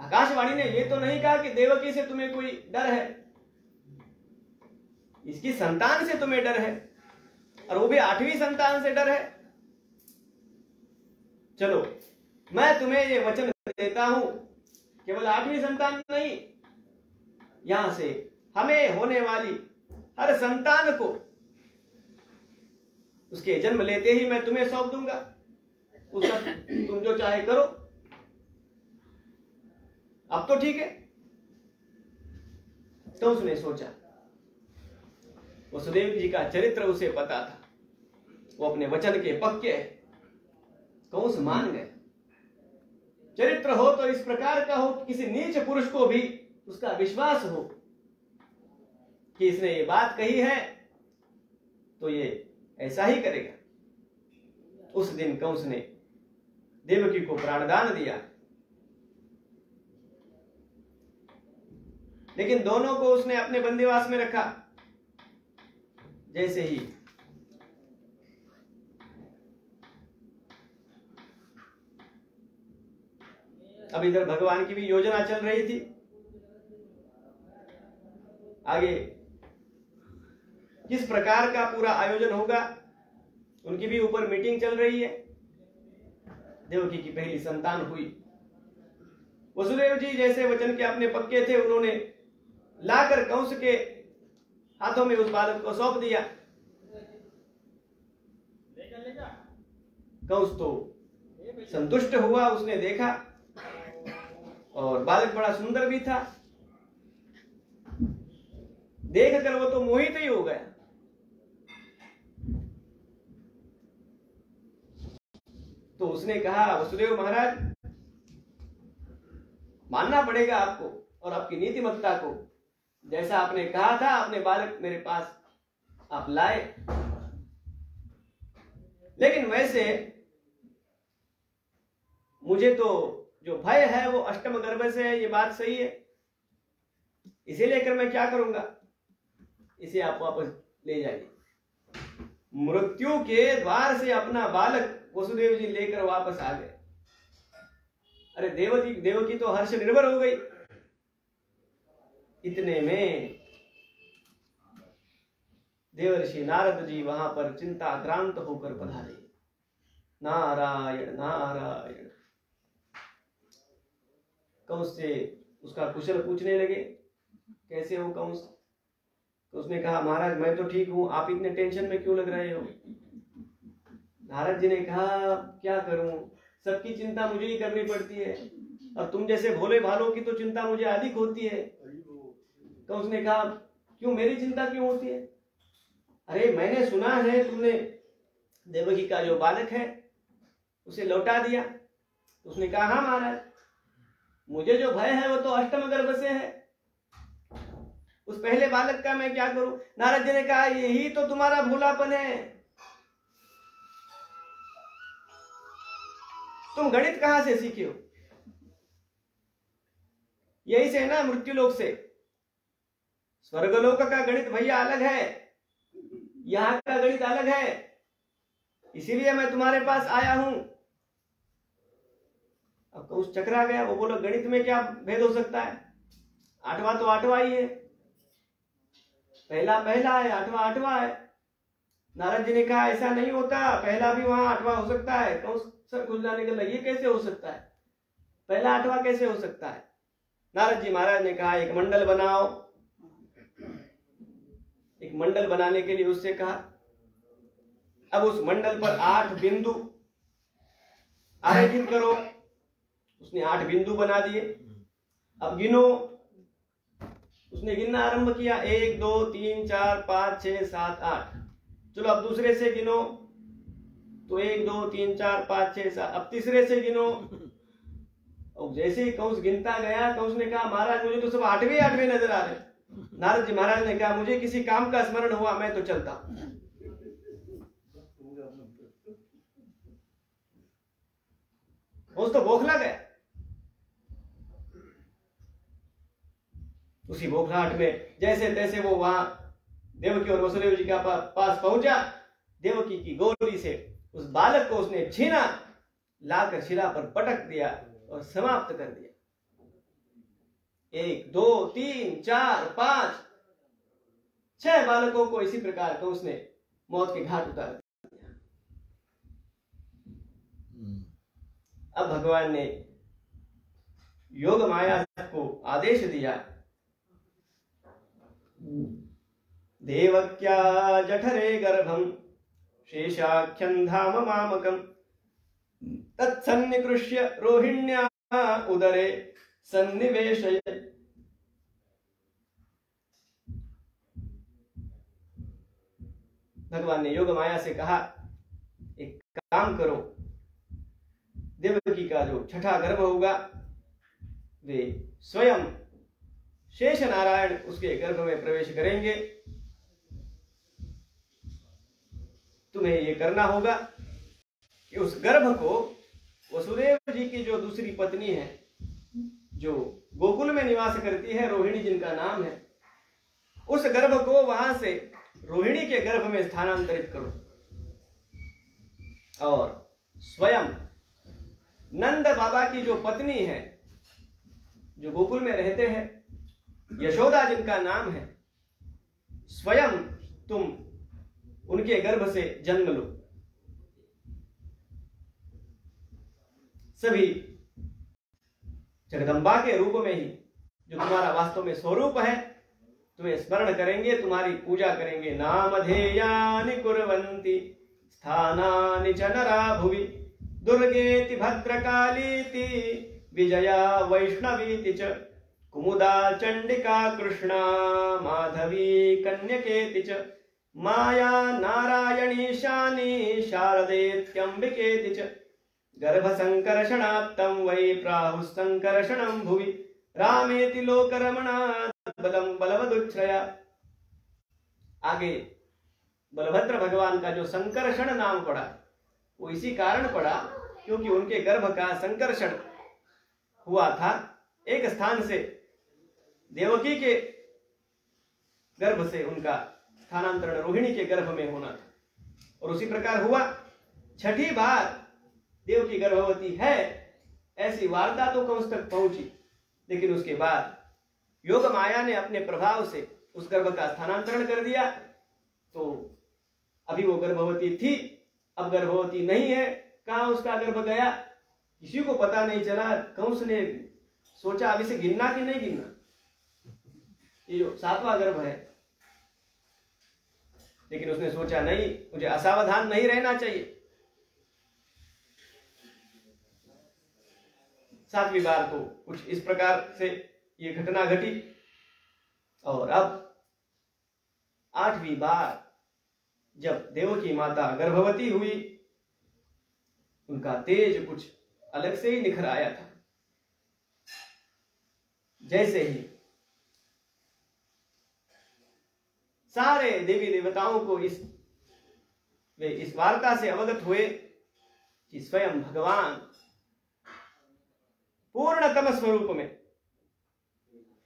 आकाशवाणी ने ये तो नहीं कहा कि देवकी से तुम्हें कोई डर है, इसकी संतान से तुम्हें डर है, और वो भी 8वीं संतान से डर है। चलो मैं तुम्हें ये वचन देता हूं, केवल 8वीं संतान नहीं, यहां से हमें होने वाली हर संतान को उसके जन्म लेते ही मैं तुम्हें सौंप दूंगा, उसका तुम जो चाहे करो। अब तो ठीक है। तो उसने सोचा, वसुदेव जी का चरित्र उसे पता था, वो अपने वचन के पक्के है। कंस मान गए। चरित्र हो तो इस प्रकार का हो कि किसी नीच पुरुष को भी उसका विश्वास हो कि इसने ये बात कही है तो ये ऐसा ही करेगा। उस दिन कंस ने देवकी को प्राणदान दिया, लेकिन दोनों को उसने अपने बंदीवास में रखा। जैसे ही अब इधर भगवान की भी योजना चल रही थी, आगे किस प्रकार का पूरा आयोजन होगा उनकी भी ऊपर मीटिंग चल रही है। देवकी की पहली संतान हुई। वसुदेव जी जैसे वचन के अपने पक्के थे, उन्होंने लाकर कंस के हाथों में उस बालक को सौंप दिया। कंस तो संतुष्ट हुआ, उसने देखा और बालक बड़ा सुंदर भी था। देखकर वो तो मोहित ही हो गया। तो उसने कहा वसुदेव महाराज मानना पड़ेगा आपको और आपकी नीतिमत्ता को, जैसा आपने कहा था अपने बालक मेरे पास आप लाए। लेकिन वैसे मुझे तो जो भय है वो अष्टम गर्भ से है, ये बात सही है। इसे लेकर मैं क्या करूंगा, इसे आप वापस ले जाइए। मृत्यु के द्वार से अपना बालक वसुदेव जी लेकर वापस आ गए। अरे देवकी तो हर्ष निर्भर हो गई। इतने में देवर्षि नारद जी वहां पर चिंताक्रांत होकर पधारे। नारायण नारायण। कंस से उसका कुशल पूछने लगे, कैसे हो कंस? तो उसने कहा महाराज मैं तो ठीक हूं, आप इतने टेंशन में क्यों लग रहे हो? नारद जी ने कहा क्या करूं, सबकी चिंता मुझे ही करनी पड़ती है, और तुम जैसे भोले भालों की तो चिंता मुझे अधिक होती है। तो उसने कहा क्यों, मेरी चिंता क्यों होती है? अरे मैंने सुना है तुमने देवकी का जो बालक है उसे लौटा दिया। तो उसने कहा हाँ महाराज, मुझे जो भय है वो तो अष्टम गर्भ से है, उस पहले बालक का मैं क्या करूं? नारद जी ने कहा यही तो तुम्हारा भोलापन है। तुम गणित कहां से सीखे हो? यही से ना, मृत्युलोक से। स्वर्गलोक का गणित भैया अलग है, यहां का गणित अलग है। इसीलिए मैं तुम्हारे पास आया हूं अब कंस चकरा गया, वो बोला गणित में क्या भेद हो सकता है, आठवां तो आठवां ही है, पहला पहला है, आठवां आठवां है। नारद जी ने कहा ऐसा नहीं होता, पहला भी वहां आठवां हो सकता है। कंस सर खुजलाने के लिए ये कैसे हो सकता है, पहला आठवां कैसे हो सकता है। नारद जी महाराज ने कहा एक मंडल बनाओ। एक मंडल बनाने के लिए उससे कहा, अब उस मंडल पर 8 बिंदु आरेखित करो। उसने 8 बिंदु बना दिए। अब गिनो। उसने गिनना आरंभ किया, 1 2 3 4 5 6 7 8। चलो अब दूसरे से गिनो, तो 1 2 3 4 5 6 7। अब तीसरे से गिनो। और जैसे ही कंस गिनता गया, कंस ने कहा महाराज मुझे तो सब 8वें 8वें नजर आ रहे। नारद जी महाराज ने कहा मुझे किसी काम का स्मरण हुआ, मैं तो चलता। कंस तो बौखला गया। उसी बौखलाहट में जैसे तैसे वो वहां देवकी और वसुदेव जी के पास पहुंचा। देवकी की गोदी से उस बालक को उसने छीना, लाकर शिला पर पटक दिया और समाप्त कर दिया। 1 2 3 4 5 6 बालकों को इसी प्रकार का उसने मौत के घाट उतार दिया। अब भगवान ने योग माया को आदेश दिया, देवक्या जठरे गर्भम शेषाख्यं धाम मामकम तत्सन्निकृष्य रोहिण्या उदरे सन्निवेशय। भगवान ने योग माया से कहा एक काम करो, देवकी का जो छठा गर्भ होगा वे स्वयं शेष नारायण उसके गर्भ में प्रवेश करेंगे। तुम्हें यह करना होगा कि उस गर्भ को वसुदेव जी की जो दूसरी पत्नी है, जो गोकुल में निवास करती है, रोहिणी जिनका नाम है, उस गर्भ को वहां से रोहिणी के गर्भ में स्थानांतरित करो और स्वयं नंद बाबा की जो पत्नी है, जो गोकुल में रहते हैं, यशोदा जिनका नाम है, स्वयं तुम उनके गर्भ से जन्म लो। सभी जगदम्बा के रूप में ही, जो तुम्हारा वास्तव में स्वरूप है, तुम्हें स्मरण करेंगे, तुम्हारी पूजा करेंगे। नामधेयानि कुर्वन्ति स्थानानि च नरा भुवि दुर्गेति भद्रकालीति विजया वैष्णवीति च कुमुदा चंडिका कृष्णा माधवी कन्यकेति च माया नारायणी शानी शारदेत्यंबिकेति च गर्भ संकर्षणात्तम वै प्राहुः संकर्षणं भुवि रामेति लोकरमणा बलम बलवदुच्छ्रया। आगे बलभद्र भगवान का जो संकर्षण नाम पड़ा, वो इसी कारण पड़ा क्योंकि उनके गर्भ का संकर्षण हुआ था। एक स्थान से देवकी के गर्भ से उनका स्थानांतरण रोहिणी के गर्भ में होना था, और उसी प्रकार हुआ। छठी बार देवकी गर्भवती है ऐसी वार्ता तो कंस तक पहुंची, लेकिन उसके बाद योग माया ने अपने प्रभाव से उस गर्भ का स्थानांतरण कर दिया। तो अभी वो गर्भवती थी, अब गर्भवती नहीं है। कहां उसका गर्भ गया किसी को पता नहीं चला। कंस ने सोचा अब इसे गिनना कि नहीं गिनना, ये जो 7वां गर्भ है, लेकिन उसने सोचा नहीं, मुझे असावधान नहीं रहना चाहिए। 7वीं बार तो कुछ इस प्रकार से ये घटना घटी, और अब 8वीं बार जब देवकी माता गर्भवती हुई, उनका तेज कुछ अलग से ही निखर आया था। जैसे ही सारे देवी देवताओं को वे इस वार्ता से अवगत हुए कि स्वयं भगवान पूर्णतम स्वरूप में,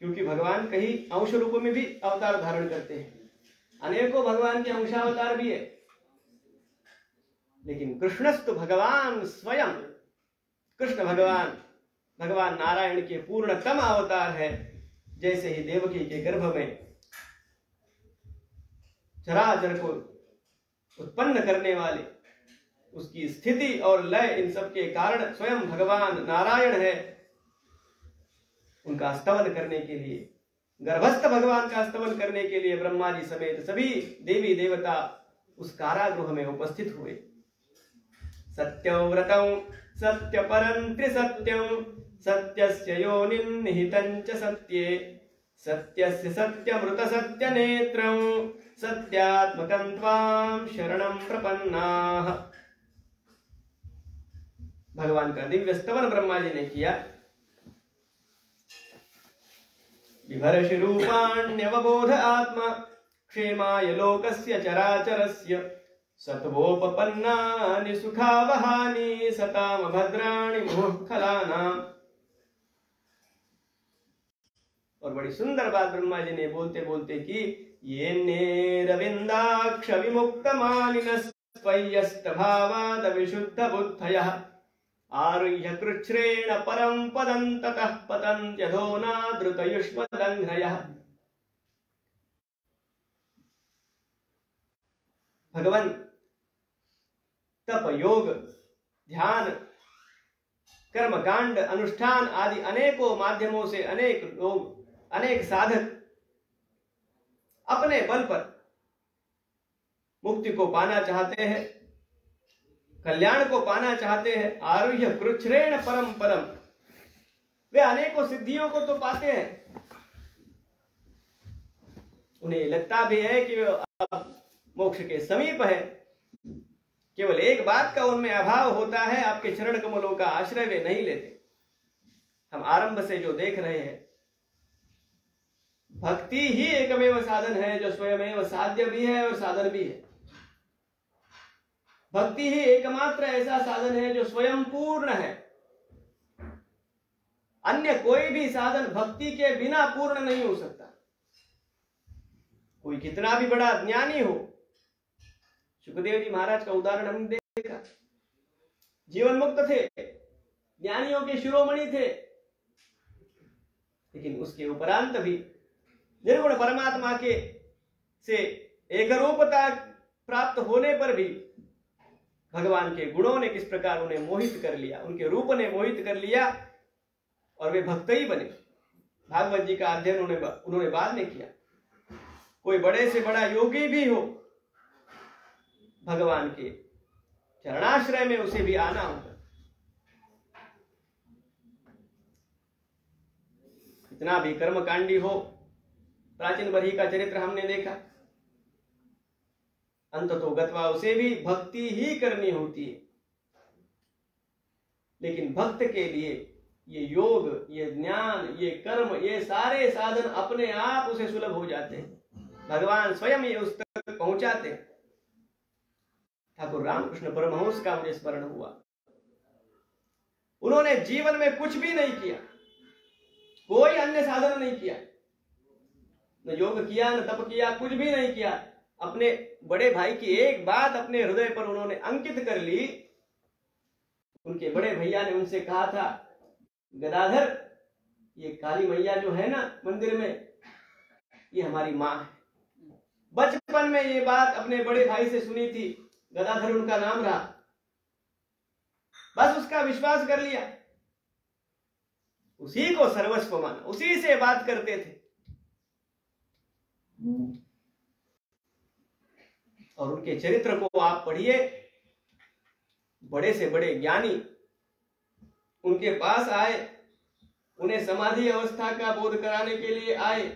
क्योंकि भगवान कहीं अंश रूप में भी अवतार धारण करते हैं, अनेकों भगवान के अंशावतार भी है, लेकिन कृष्णस्तु भगवान स्वयं, कृष्ण भगवान भगवान नारायण के पूर्णतम अवतार है। जैसे ही देवकी के गर्भ में चराचर को उत्पन्न करने वाले, उसकी स्थिति और लय, इन सब के कारण स्वयं भगवान नारायण है। उनका स्तवन करने के लिए, गर्भस्थ भगवान का स्तवन करने के लिए ब्रह्मा जी समेत सभी देवी देवता उस कारागृह में उपस्थित हुए। सत्यव्रतं सत्यपरं त्रिसत्यं सत्यस्य योनिन्निहितं च सत्ये सत्यस्य सत्यमृत सत्यनेत्रं सत्यात्मकं त्वां शरणं प्रपन्नाः। भगवान का दिव्य स्तवन ब्रह्मा जी ने किया। बिभर्षि रूपाण्यवबोध आत्मा क्षेमाय लोकस्य चराचरस्य सत्वोपपन्नानि सुखावहानि सताम भद्राणि मुहुःखलानाम्। और बड़ी सुंदर बात ब्रह्मा जी ने बोलते बोलते की, ये रविंदाक्ष विमुक्त मालिनस्त्वय्यस्तभावाद विशुद्ध बुद्धयः आरुह्य कृच्छ्रेण परं पदं ततः पतन्त्यधोनादृतयुष्मदङ्घ्रयः। भगवान तप, योग, ध्यान, कर्मकांड, अनुष्ठान आदि अनेकों माध्यमों से अनेक लोग, अनेक साधक अपने बल पर मुक्ति को पाना चाहते हैं, कल्याण को पाना चाहते हैं। आरुह्य कृच्छ्रेण परम परम, वे अनेकों सिद्धियों को तो पाते हैं, उन्हें लगता भी है कि वे अब मोक्ष के समीप है। केवल एक बात का उनमें अभाव होता है, आपके चरण कमलों का आश्रय वे नहीं लेते। हम आरंभ से जो देख रहे हैं, भक्ति ही एकमेव साधन है जो स्वयमेव साध्य भी है और साधन भी है। भक्ति ही एकमात्र ऐसा साधन है जो स्वयं पूर्ण है। अन्य कोई भी साधन भक्ति के बिना पूर्ण नहीं हो सकता। कोई कितना भी बड़ा ज्ञानी हो, सुखदेव जी महाराज का उदाहरण हमने देखा, जीवन मुक्त थे, ज्ञानियों के शिरोमणि थे, लेकिन उसके उपरांत भी निर्गुण परमात्मा के से एकरूपता प्राप्त होने पर भी भगवान के गुणों ने किस प्रकार उन्हें मोहित कर लिया, उनके रूप ने मोहित कर लिया और वे भक्त ही बने। भागवत जी का अध्ययन उन्होंने बाद में किया। कोई बड़े से बड़ा योगी भी हो, भगवान के चरणाश्रय में उसे भी आना होगा। कितना भी कर्मकांडी हो, प्राचीन बरही का चरित्र हमने देखा, अंततो गत्वा उसे भी भक्ति ही करनी होती है। लेकिन भक्त के लिए ये योग, ये ज्ञान, ये कर्म, ये सारे साधन अपने आप उसे सुलभ हो जाते हैं। भगवान स्वयं ये उस तक पहुंचाते हैं। ठाकुर रामकृष्ण परमहंस का मुझे स्मरण हुआ। उन्होंने जीवन में कुछ भी नहीं किया, कोई अन्य साधन नहीं किया, न योग किया, न तप किया, कुछ भी नहीं किया। अपने बड़े भाई की एक बात अपने हृदय पर उन्होंने अंकित कर ली। उनके बड़े भैया ने उनसे कहा था, गदाधर, ये काली मैया जो है ना मंदिर में, ये हमारी माँ है। बचपन में ये बात अपने बड़े भाई से सुनी थी, गदाधर उनका नाम रहा, बस उसका विश्वास कर लिया, उसी को सर्वस्व माना, उसी से बात करते थे। और उनके चरित्र को आप पढ़िए, बड़े से बड़े ज्ञानी उनके पास आए, उन्हें समाधि अवस्था का बोध कराने के लिए आए,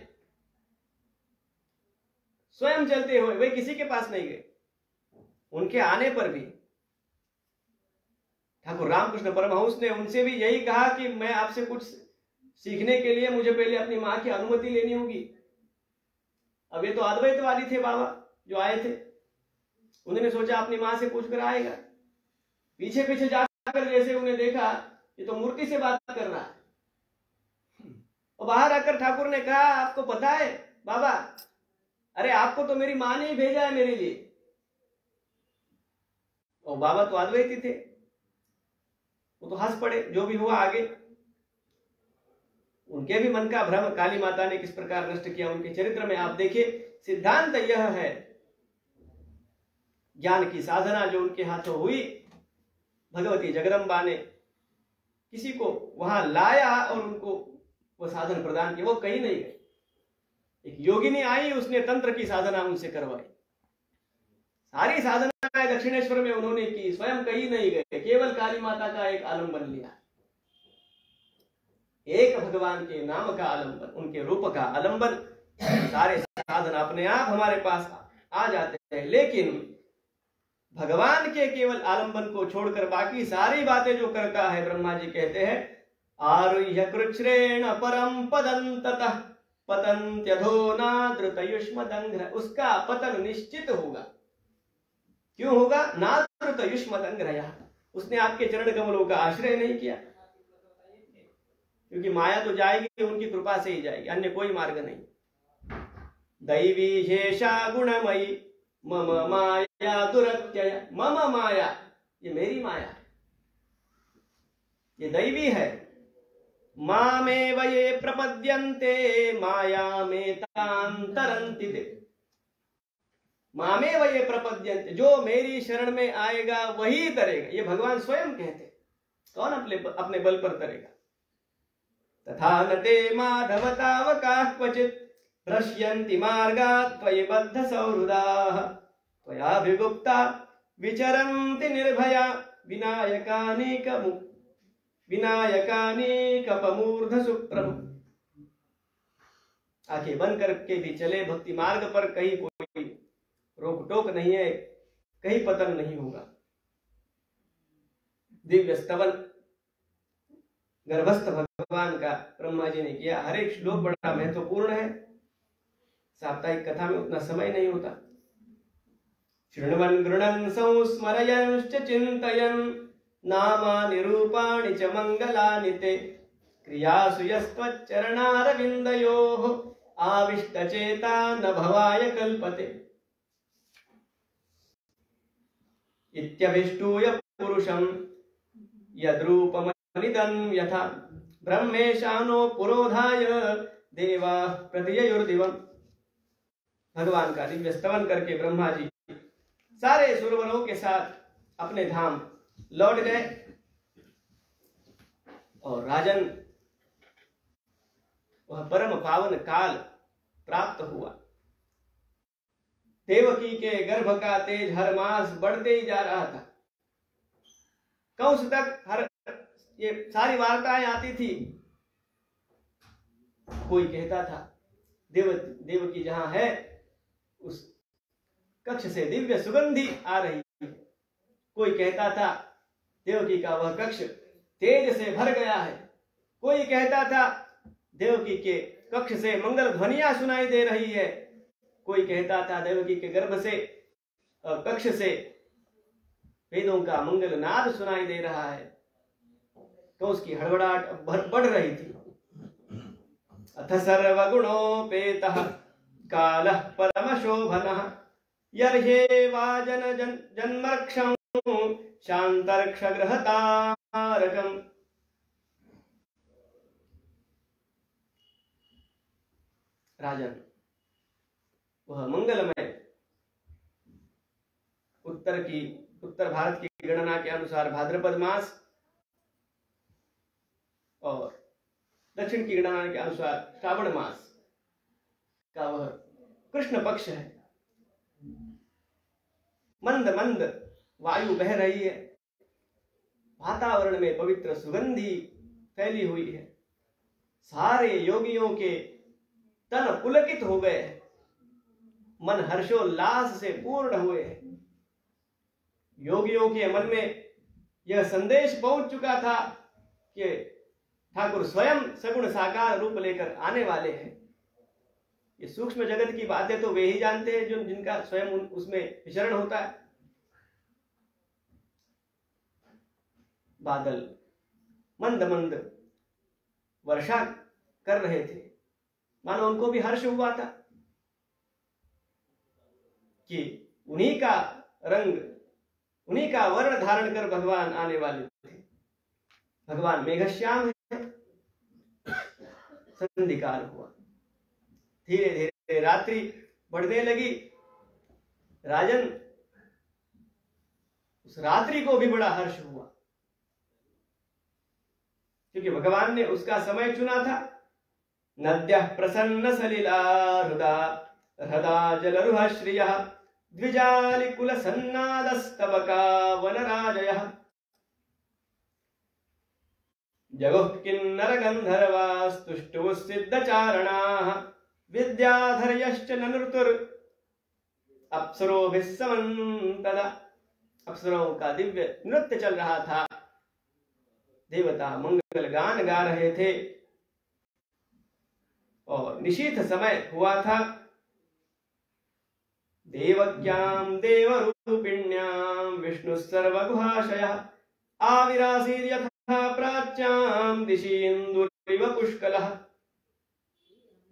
स्वयं चलते हुए, वे किसी के पास नहीं गए। उनके आने पर भी ठाकुर रामकृष्ण परमहंस ने उनसे भी यही कहा कि मैं आपसे कुछ सीखने के लिए मुझे पहले अपनी मां की अनुमति लेनी होगी। अब ये तो अद्वैतवादी थे बाबा जो आए थे, उन्होंने सोचा अपनी मां से पूछकर आएगा। पीछे पीछे जाकर जैसे उन्हें देखा ये तो मूर्ति से बात कर रहा है। और बाहर आकर ठाकुर ने कहा, आपको पता है बाबा, अरे आपको तो मेरी मां ने ही भेजा है मेरे लिए। और बाबा तो अद्वैती थे, वो तो हंस पड़े। जो भी हुआ आगे उनके भी मन का भ्रम काली माता ने किस प्रकार नष्ट किया उनके चरित्र में आप देखिए। सिद्धांत यह है, ज्ञान की साधना जो उनके हाथों हुई, भगवती जगदम्बा ने किसी को वहां लाया और उनको वो साधन प्रदान किया, वो कहीं नहीं गए। एक योगिनी आई, उसने तंत्र की साधना उनसे करवाई। सारी साधनाएं दक्षिणेश्वर में उन्होंने की, स्वयं कहीं नहीं गए, केवल काली माता का एक आलंबन लिया। एक भगवान के नाम का आलंबन, उनके रूप का आलंबन, सारे साधन अपने आप हमारे पास आ जाते हैं। लेकिन भगवान के केवल आलंबन को छोड़कर बाकी सारी बातें जो करता है, ब्रह्मा जी कहते हैं आरुह्य कृच्छ्रेण परम पदं ततः पतन्त्यधो नादृतयुष्म दंघ्र, उसका पतन निश्चित होगा। क्यों होगा? नादृतयुष्म दंघ्र, उसने आपके चरण कमलों का आश्रय नहीं किया। क्योंकि माया तो जाएगी, उनकी कृपा से ही जाएगी, अन्य कोई मार्ग नहीं। दैवी शेषा गुणमयी मम माया दुरत्यय, मम माया, ये मेरी माया है, ये दैवी है। मामेव ये प्रपद्यन्ते माया में तांतरन्ति, मामेव ये प्रपद्यन्ते, जो मेरी शरण में आएगा वही तरेगा। ये भगवान स्वयं कहते, कौन अपने बल पर तरेगा। तथा न ते माधव तावकाः क्वचित् भ्रश्यन्ति मार्गात् त्वयि बद्ध सौहृदाः, त्वयाभिगुप्ता विचरन्ति निर्भया विनायकानीकपमूर्ध सुप्रभु। आंखें बंद करके भी चले भक्ति मार्ग पर, कहीं कोई रोक टोक नहीं है, कहीं पतन नहीं होगा। दिव्य स्तवन गर्भस्थ भगवान का ब्रह्मा जी ने किया। हर एक श्लोक बड़ा महत्वपूर्ण है, साप्ताहिक कथा में उतना समय नहीं होता। शृण्वन् गृणन् संस्मरयंश्च चिन्तयन् नामानि रूपाणि च मंगलानि ते क्रियासु यस्त्वच्चरणारविन्दयोः आविष्टचेता न भवाय कल्पते। इत्यभिष्टूय पुरुषं यद्रूपमनिदं यथा ब्रह्मेशानो पुरोधाय देवाः प्रतिययुर्दिवम्। भगवान का दिव्य स्तवन करके ब्रह्मा जी सारे सुरवरों के साथ अपने धाम लौट गए। और राजन, वह परम पावन काल प्राप्त हुआ। देवकी के गर्भ का तेज हर मास बढ़ते ही जा रहा था। कंस तक हर ये सारी वार्ताएं आती थी। कोई कहता था देवकी जहां है उस कक्ष से दिव्य सुगंधी आ रही है। कोई कहता था देवकी का वह कक्ष तेज से भर गया है। कोई कहता था देवकी के कक्ष से मंगल ध्वनियां सुनाई दे रही है। कोई कहता था देवकी के गर्भ से कक्ष से वेदों का मंगल नाद सुनाई दे रहा है। तो उसकी हड़बड़ाहट बढ़ रही थी। अथ सर्वगुणोपेतः कालः परमशोभनः यर्ह्येवा जन्मर्क्षं शान्तर्क्षगृहतारकम्। राजन, वह मंगलमय उत्तर भारत की गणना के अनुसार भाद्रपद मास और दक्षिण की गणना के अनुसार श्रावण मास का वह कृष्ण पक्ष है। मंद मंद वायु बह रही है। वातावरण में पवित्र सुगंधी फैली हुई है। सारे योगियों के तन पुलकित हो गए हैं। मन हर्षोल्लास से पूर्ण हुए हैं। योगियों के मन में यह संदेश पहुंच चुका था कि ठाकुर स्वयं सगुण साकार रूप लेकर आने वाले हैं। ये सूक्ष्म जगत की बातें तो वे ही जानते हैं जो जिनका स्वयं उसमें विचरण होता है। बादल मंद मंद वर्षा कर रहे थे। मानो उनको भी हर्ष हुआ था कि उन्हीं का रंग, उन्हीं का वर्ण धारण कर भगवान आने वाले थे। भगवान मेघश्याम है। संधिकाल हुआ। धीरे धीरे रात्रि बढ़ने लगी। राजन, उस रात्रि को भी बड़ा हर्ष हुआ, क्योंकि भगवान ने उसका समय चुना था। नद्यः प्रसन्न सलिला हृदा हृदा जलरुह श्रियः द्विजालिकुल सन्नादस्तबका वनराजयः जगुः किन्नर गन्धर्वास्तुष्टुः सिद्धचारणाः विद्याधर्यश्च ननुर्तुर् अप्सरोभिः समं तदा। अप्सरों का दिव्य नृत्य चल रहा था, देवता मंगल गान गा रहे थे और निशीथ समय हुआ था। देवक्यां देवरूपिण्यां विष्णु सर्वगुहाशयः आविरासीत् यथा प्राच्यां दिशि इंदुरिव पुष्कलः।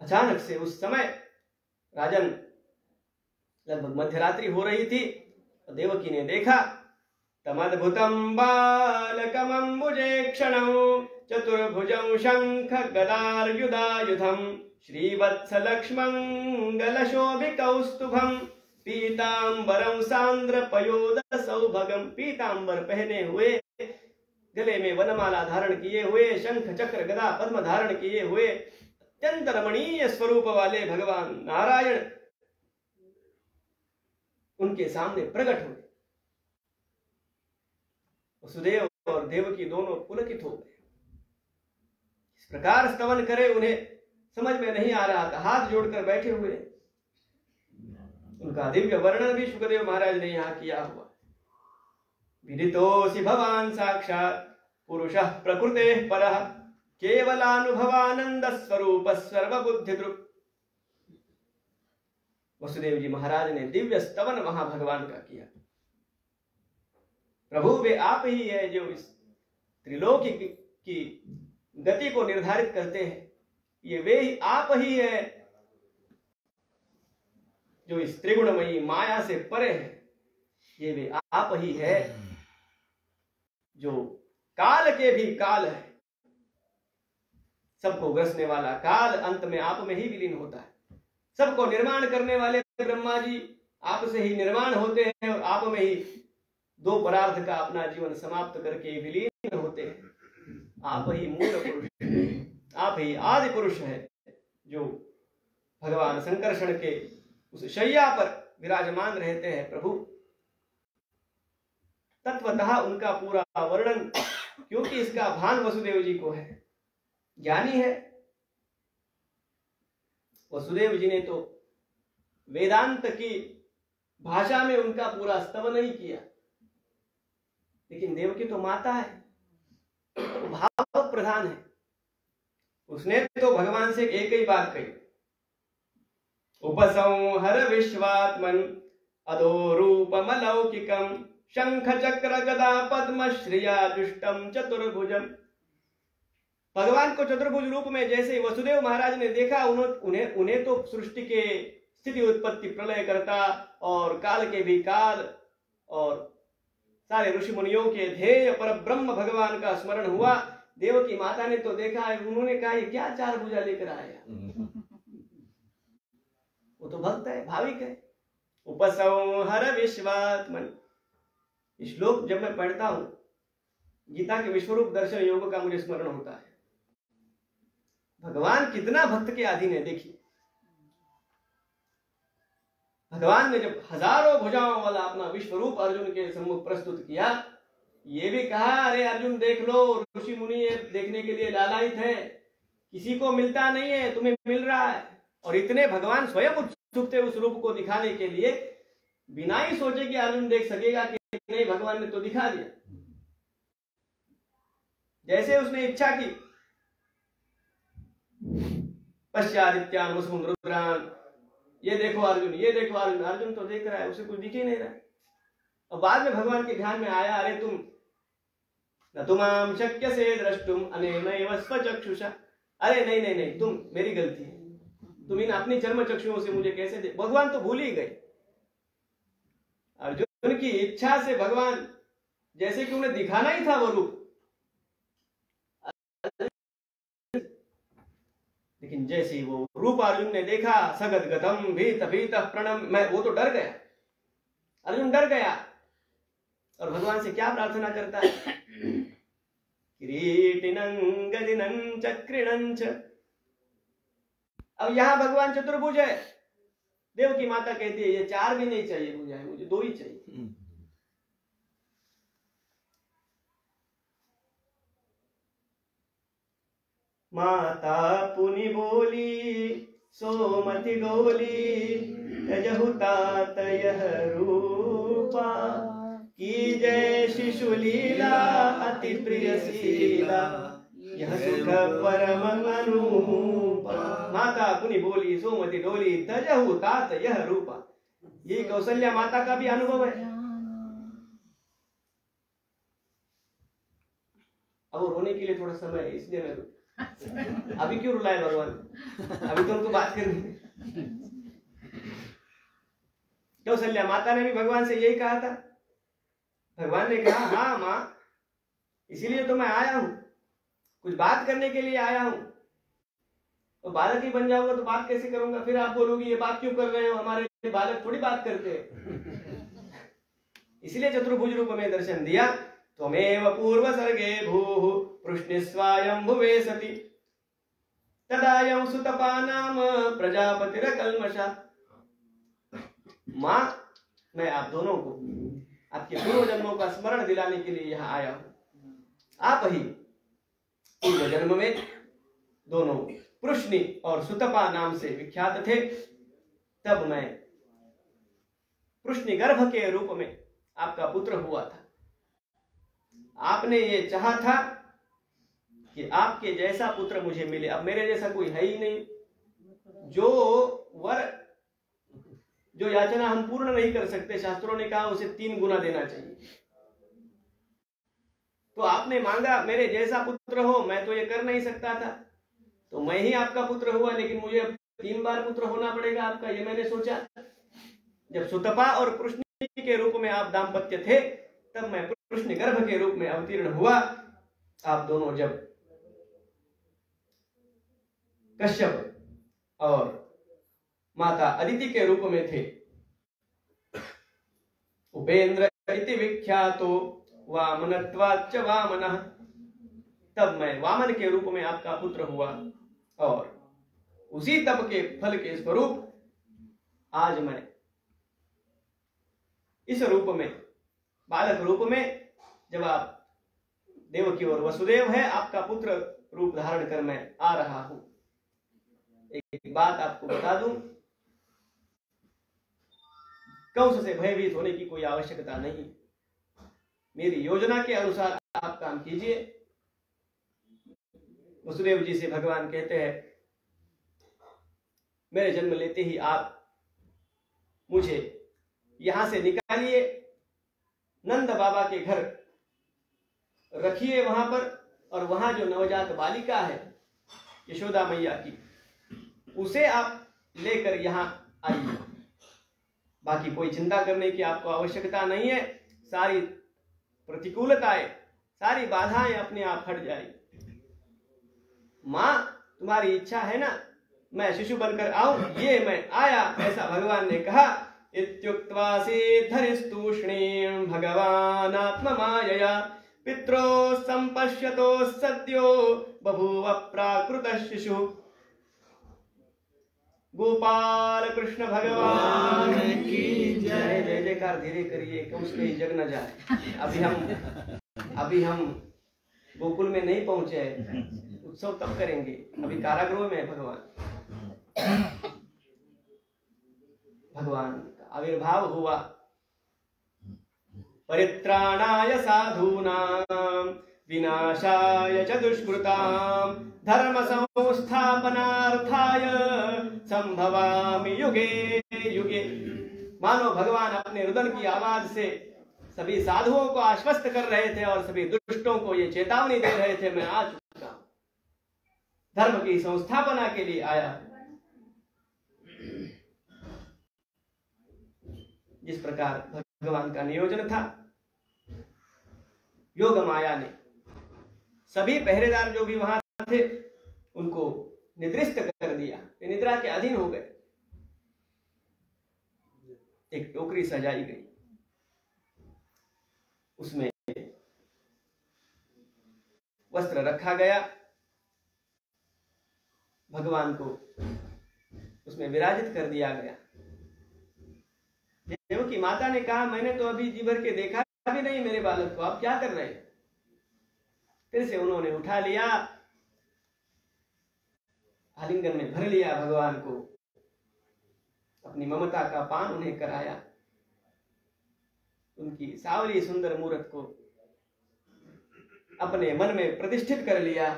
अचानक से उस समय राजन, लगभग मध्यरात्रि हो रही थी, देवकी ने देखा तमद्भुतं बालकमम्बुजेक्षणं चतुर्भुजं शंख गदार्युधायुधं श्रीवत्सलक्ष्मङ्गलशोभिकौस्तुभं पीतांबरं सांद्र सौभगम। पीतांबर पहने हुए, गले में वनमाला धारण किए हुए, शंख चक्र गदा पद्म धारण किए हुए, अत्यंत रमणीय स्वरूप वाले भगवान नारायण उनके सामने प्रकट हुए। वसुदेव और देवकी दोनों पुलकित हो गए। इस प्रकार स्तवन करे उन्हें समझ में नहीं आ रहा था, हाथ जोड़कर बैठे हुए। उनका दिव्य वर्णन भी शुकदेव महाराज ने यहाँ किया हुआ। विदितोऽसि भवान् साक्षात् पुरुषः प्रकृतेः परः केवलानुभवानंद स्वरूप सर्वबुद्धिदृक्। वसुदेव जी महाराज ने दिव्य स्तवन महाभगवान का किया। प्रभु वे आप ही है जो इस त्रिलोकी की गति को निर्धारित करते हैं। ये वे ही आप ही है जो इस त्रिगुणमयी माया से परे है। ये वे आप ही है जो काल के भी काल है। सबको ग्रसने वाला काल अंत में आप में ही विलीन होता है। सबको निर्माण करने वाले ब्रह्मा जी आप से ही निर्माण होते हैं और आप में ही दो परार्थ का अपना जीवन समाप्त करके विलीन होते हैं। आप ही मूल पुरुष है, आप ही आदि पुरुष है जो भगवान संकर्षण के उस शैया पर विराजमान रहते हैं। प्रभु तत्वतः उनका पूरा वर्णन, क्योंकि इसका भान वसुदेव जी को है, ज्ञानी है। वसुदेव जी ने तो वेदांत की भाषा में उनका पूरा स्तवन नहीं किया, लेकिन देवकी तो माता है, तो भाव प्रधान है। उसने तो भगवान से एक ही बात कही, उपसंहर विश्वात्मन अदो रूपमलौकिकम शंख चक्र गदा पद्म श्रिया दुष्टम चतुर्भुजम। भगवान को चतुर्भुज रूप में जैसे वसुदेव महाराज ने देखा, उन्हें तो सृष्टि के स्थिति उत्पत्ति प्रलय करता और काल के भी काल और सारे ऋषि मुनियों के ध्येय पर ब्रह्म भगवान का स्मरण हुआ। देवकी माता ने तो देखा है, उन्होंने कहा ये क्या चार भुजा लेकर आया। वो तो भक्त है, भाविक है। उपसंहर विश्वात्मन, श्लोक जब मैं पढ़ता हूं, गीता के विश्वरूप दर्शन योग का मुझे स्मरण होता है। भगवान कितना भक्त के अधीन है। देखिए, भगवान ने जब हजारों भुजाओं वाला अपना विश्वरूप अर्जुन के सम्मुख प्रस्तुत किया, ये भी कहा अरे अर्जुन देख लो, ऋषि मुनि देखने के लिए लालायित है, किसी को मिलता नहीं है, तुम्हें मिल रहा है। और इतने भगवान स्वयं उत्सुक थे उस रूप को दिखाने के लिए, बिना ही सोचे कि अर्जुन देख सकेगा कि नहीं, भगवान ने तो दिखा दिया। जैसे उसने इच्छा की, पश्चादित्यान वसुं रुद्रान, ये देखो अर्जुन, ये देखो अर्जुन। अर्जुन तो देख रहा है, उसे कुछ दिख ही नहीं रहा। और बाद में भगवान के ध्यान में आया, अरे तुम न तुमाम शक्य से द्रष्टुम अनेनैव स्वचक्षुषा। अरे नहीं नहीं नहीं, तुम, मेरी गलती है, तुम इन अपनी चर्म चक्षुओं से मुझे कैसे दे। भगवान तो भूल ही गए। अर्जुन की इच्छा से भगवान, जैसे कि उन्हें दिखाना ही था वो रूप, लेकिन जैसे ही वो रूप अर्जुन ने देखा, सगद गतम भीत भीत प्रणम, मैं वो तो डर गया, अर्जुन डर गया और भगवान से क्या प्रार्थना करता है, किरीटिनं गदिनं चक्रिणं च। अब यहां भगवान चतुर्भुज है, देव की माता कहती है ये 4 भी नहीं चाहिए मुझे 2 ही चाहिए। माता पुनि बोली सोमति गोली, तजहु तात यह रूपा, की जय शिशु लीला अति प्रिय शीला, यह सुख परम अनुपा। माता पुनि बोली सोमति डोली, तजहु तात यह रूपा। ये कौशल्या माता का भी अनुभव है। अब वो रोने के लिए थोड़ा समय है, इसलिए मैं अभी क्यों रुलाए भगवान, अभी तो उनको बात करनी। कौशल्या माता ने भी भगवान से यही कहा था। भगवान ने कहा हाँ माँ, इसीलिए तो मैं आया हूं, कुछ बात करने के लिए आया हूं। तो बालक ही बन जाऊंगा तो बात कैसे करूंगा, फिर आप बोलोगी ये बात क्यों कर रहे हो, हमारे बालक थोड़ी बात करते हैं। इसलिए चतुर्भुज रूप में दर्शन दिया। त्वमेव पूर्व सर्गे भूः पृष्णिस्वायम्भुवे सति, तदायं सुतपानाम प्रजापतिरकल्मषा। माँ, मैं आप दोनों को आपके पूर्व जन्मों का स्मरण दिलाने के लिए यहाँ आया हूं। आप ही पूर्व जन्म में दोनों पृष्णि और सुतपा नाम से विख्यात थे। तब मैं पृष्णि गर्भ के रूप में आपका पुत्र हुआ था। आपने ये चाहा था कि आपके जैसा पुत्र मुझे मिले। अब मेरे जैसा कोई है ही नहीं। जो याचना हम पूर्ण नहीं कर सकते, शास्त्रों ने कहा उसे 3 गुना देना चाहिए। तो आपने मांगा मेरे जैसा पुत्र हो, मैं तो ये कर नहीं सकता था, तो मैं ही आपका पुत्र हुआ, लेकिन मुझे 3 बार पुत्र होना पड़ेगा आपका, ये मैंने सोचा। जब सुतपा और पृष्णि के रूप में आप दाम्पत्य थे, तब मैं पृष्णि गर्भ के रूप में अवतीर्ण हुआ। आप दोनों जब कश्यप और माता अदिति के रूप में थे, उपेंद्र इति विख्यातो वामनत्वाच्च वामनः, तब मैं वामन के रूप में आपका पुत्र हुआ और उसी तप के फल के स्वरूप आज मैं इस रूप में, बालक रूप में, जब आप देवकी और वसुदेव है, आपका पुत्र रूप धारण कर मैं आ रहा हूं। एक बात आपको बता दूं, कंस से भयभीत होने की कोई आवश्यकता नहीं। मेरी योजना के अनुसार आप काम कीजिए। वसुदेव जी से भगवान कहते हैं, मेरे जन्म लेते ही आप मुझे यहां से निकालिए, नंद बाबा के घर रखिए वहां पर, और वहां जो नवजात बालिका है यशोदा मैया की, उसे आप लेकर यहां आइए। बाकी कोई चिंता करने की आपको आवश्यकता नहीं है। सारी प्रतिकूलताएं, सारी बाधाएं अपने आप हट जाएगी। मां, तुम्हारी इच्छा है ना मैं शिशु बनकर आऊं, ये मैं आया, ऐसा भगवान ने कहा। इत्युक्त्वा सिद्धरिस्तूष्णीं भगवान् आत्ममायया पित्रो संपश्यतो सद्यो बभूव प्राकृतः शिशुः। गोपाल कृष्ण भगवान की जय। जय जयकार धीरे करिए, कंस कहीं जग न जाए। अभी हम गोकुल में नहीं पहुंचे, उत्सव तब करेंगे, अभी कारागृह में है भगवान का आविर्भाव हुआ। परित्राणाय साधूनां विनाशाय च दुष्कृतां धर्म संस्थापनार्थाय संभवामि युगे युगे। मानो भगवान अपने रुदन की आवाज से सभी साधुओं को आश्वस्त कर रहे थे और सभी दुष्टों को ये चेतावनी दे रहे थे, मैं आ चुका हूं, धर्म की संस्थापना के लिए आया। जिस प्रकार भगवान का नियोजन था, योग माया ने सभी पहरेदार जो भी वहां थे उनको निद्रिस्त कर दिया, वे निद्रा के अधीन हो गए। एक टोकरी सजाई गई, उसमें वस्त्र रखा गया, भगवान को उसमें विराजित कर दिया गया। देवकी माता ने कहा, मैंने तो अभी जी भर के देखा भी नहीं मेरे बालक को, आप क्या कर रहे हैं? फिर से उन्होंने उठा लिया, आलिंगन में भर लिया भगवान को, अपनी ममता का पान उन्हें कराया, उनकी सावली सुंदर मूर्त को अपने मन में प्रतिष्ठित कर लिया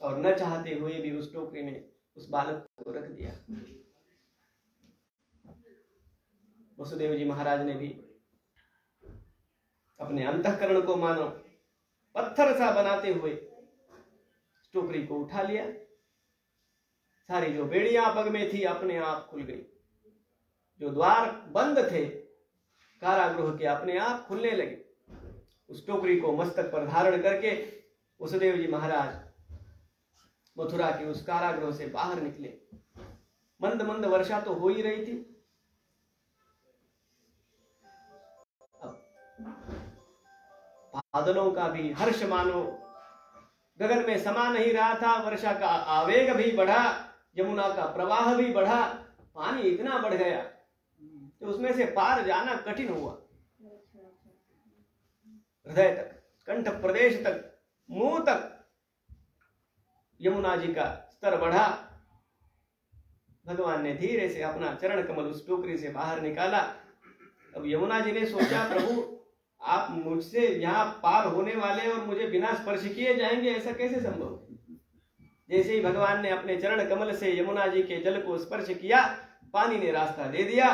और न चाहते हुए भी उस टोकरी में उस बालक को रख दिया। वसुदेव जी महाराज ने भी अपने अंतःकरण को मानो पत्थर सा बनाते हुए टोकरी को उठा लिया, सारी जो बेड़ियां पग में थी अपने आप खुल गई, जो द्वार बंद थे कारागृह के अपने आप खुलने लगे। उस टोकरी को मस्तक पर धारण करके वसुदेव जी महाराज मथुरा के उस कारागृह से बाहर निकले। मंद मंद वर्षा तो हो ही रही थी, बादलों का भी हर्ष मानो गगन में समा नहीं रहा था, वर्षा का आवेग भी बढ़ा, यमुना का प्रवाह भी बढ़ा, पानी इतना बढ़ गया कि उसमें से पार जाना कठिन हुआ। हृदय तक, कंठ प्रदेश तक, मुंह तक यमुना जी का स्तर बढ़ा। भगवान ने धीरे से अपना चरण कमल उस टोकरी से बाहर निकाला। अब यमुना जी ने सोचा, प्रभु आप मुझसे यहाँ पार होने वाले और मुझे बिना स्पर्श किए जाएंगे, ऐसा कैसे संभव? जैसे ही भगवान ने अपने चरण कमल से यमुना जी के जल को स्पर्श किया, पानी ने रास्ता दे दिया।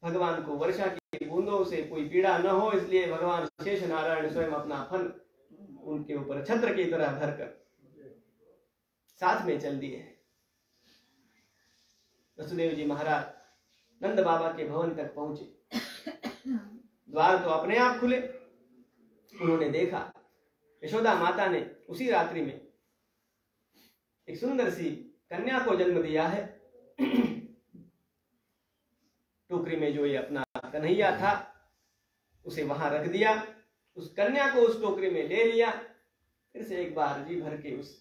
भगवान को वर्षा की बूंदों से कोई पीड़ा न हो, इसलिए भगवान शेष नारायण स्वयं अपना फन उनके ऊपर छत्र की तरह धरकर साथ में चल दिए। वसुदेव जी महाराज नंद बाबा के भवन तक पहुंचे। द्वार तो अपने आप खुले। उन्होंने देखा यशोदा माता ने उसी रात्रि में एक सुंदर सी कन्या को जन्म दिया है। टोकरी में जो ये अपना कन्हैया था उसे वहां रख दिया, उस कन्या को उस टोकरी में ले लिया। फिर से एक बार जी भर के उस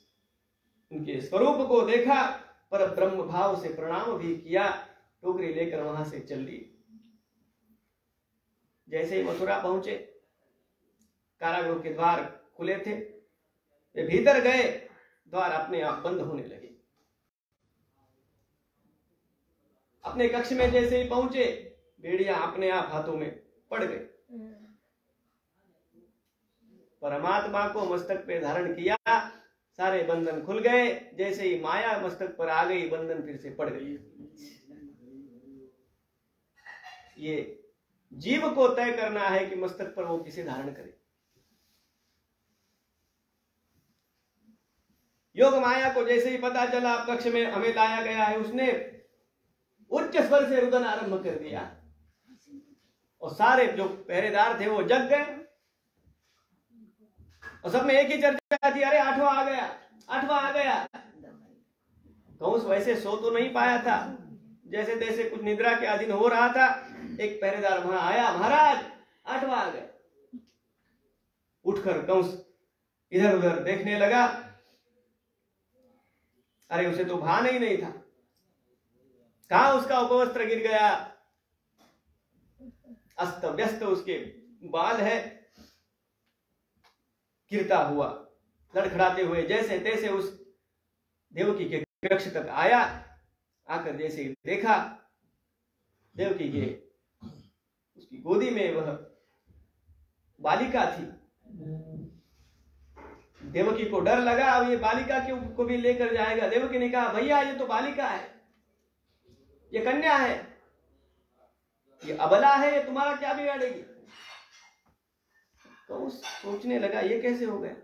उनके स्वरूप को देखा, पर ब्रह्म भाव से प्रणाम भी किया, टोकरी लेकर वहां से चल दी। जैसे ही मथुरा पहुंचे, कारागृह के द्वार खुले थे, वे भीतर गए, द्वार अपने आप बंद होने लगे। अपने कक्ष में जैसे ही पहुंचे, बेड़ियां अपने आप हाथों में पड़ गई। परमात्मा को मस्तक पे धारण किया, सारे बंधन खुल गए। जैसे ही माया मस्तक पर आ गई, बंधन फिर से पड़ गई। ये जीव को तय करना है कि मस्तक पर वो किसे धारण करे। योग माया को जैसे ही पता चला कक्ष में हमें लाया गया है, उसने उच्च स्वर से रुदन आरंभ कर दिया और सारे जो पहरेदार थे वो जग गए और सब में एक ही चर्चा थी, अरे आठवां आ गया, आठवां आ गया। कंस वैसे सो तो नहीं पाया था, जैसे तैसे कुछ निद्रा के अधीन हो रहा था। एक पहरेदार वहां आया, महाराज आठवां आ गया। उठकर कंस इधर उधर देखने लगा, अरे उसे तो भान ही नहीं था, कहां उसका उपवस्त्र गिर गया, अस्त व्यस्त उसके बाल है, गिरता हुआ लड़खड़ाते हुए जैसे तैसे उस देवकी के कक्ष तक आया। आकर जैसे देखा, देवकी के उसकी गोदी में वह बालिका थी। देवकी को डर लगा, अब ये बालिका को भी लेकर जाएगा। देवकी ने कहा, भैया ये तो बालिका है, ये कन्या है, ये अबला है, ये तुम्हारा क्या बिगाड़ेगी। तो उस सोचने लगा, ये कैसे हो गया,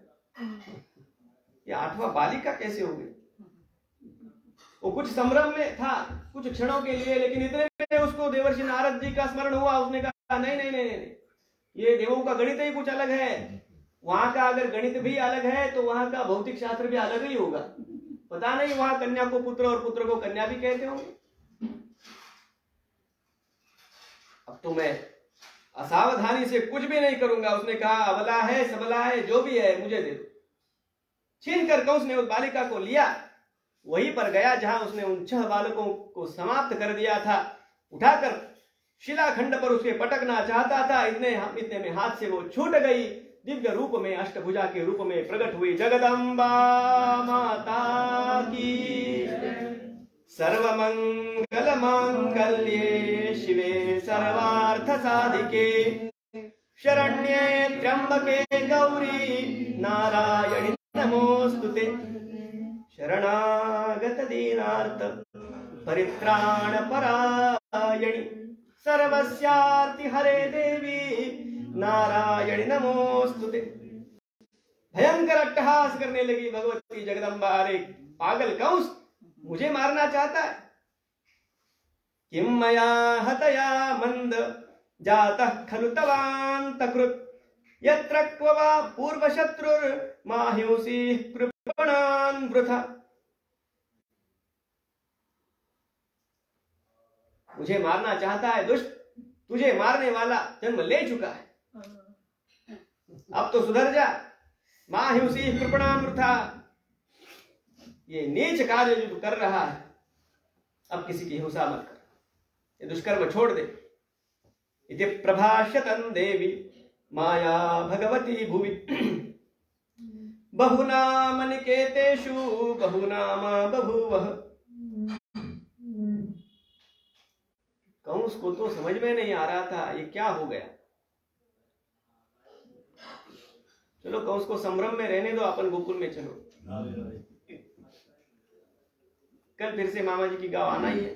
ये आठवां बालिका कैसे हो गई। वो कुछ संभ्रम में था कुछ क्षणों के लिए, लेकिन इतने में उसको देवर्षि नारद जी का स्मरण हुआ। उसने कहा, नहीं नहीं नहीं नहीं, ये देवों का गणित ही कुछ अलग है। वहां का अगर गणित भी अलग है तो वहां का भौतिक शास्त्र भी अलग ही होगा। पता नहीं वहां कन्या को पुत्र और पुत्र को कन्या भी कहते होंगे। अब तो मैं असावधानी से कुछ भी नहीं करूंगा। उसने कहा अबला है सबला है जो भी है मुझे दे दो। छीन कर कंस ने उस बालिका को लिया, वहीं पर गया जहां उसने उन 6 बालकों को समाप्त कर दिया था। उठाकर शिलाखंड पर उसके पटकना चाहता था, इतने में हाथ से वो छूट गई। दिव्य रूप में अष्टभुजा के रूप में प्रकट हुई जगदम्बा माता की। सर्वमंगल मांगल्ये शिवे सर्वार्थ साधिके शरण्ये त्र्यंबके गौरी नारायणी नमोस्तुते। शरणागत दीनार्थ परित्राण परायणी सर्वस्यार्ति हरे देवी नारायणी नमोस्तुते। भयंकर अट्टहास करने लगी भगवती जगदम्बा। अरे पागल कंस मुझे मारना चाहता है। किम मया हतया मंद जातः खलु तवान्तकृत् यत्र क्व वा पूर्वशत्रुर् माह्योऽसि कृपणान् वृथा। मुझे मारना चाहता है दुष्ट, तुझे मारने वाला जन्म ले चुका है, अब तो सुधर जा। माह्योऽसि कृपणान् वृथा। ये नीच कार्य जो कर रहा है, अब किसी की हिंसा मत कर, ये दुष्कर्म छोड़ दे। इति प्रभाषतन देवी माया भगवती भुवि बहुनाम निकेतेषु बहुनाम बभूवः। कंस को तो समझ में नहीं आ रहा था ये क्या हो गया। चलो कंस को संभ्रम में रहने दो, अपन गोकुल में चलो। कल फिर से मामा जी की गांव आना ही है।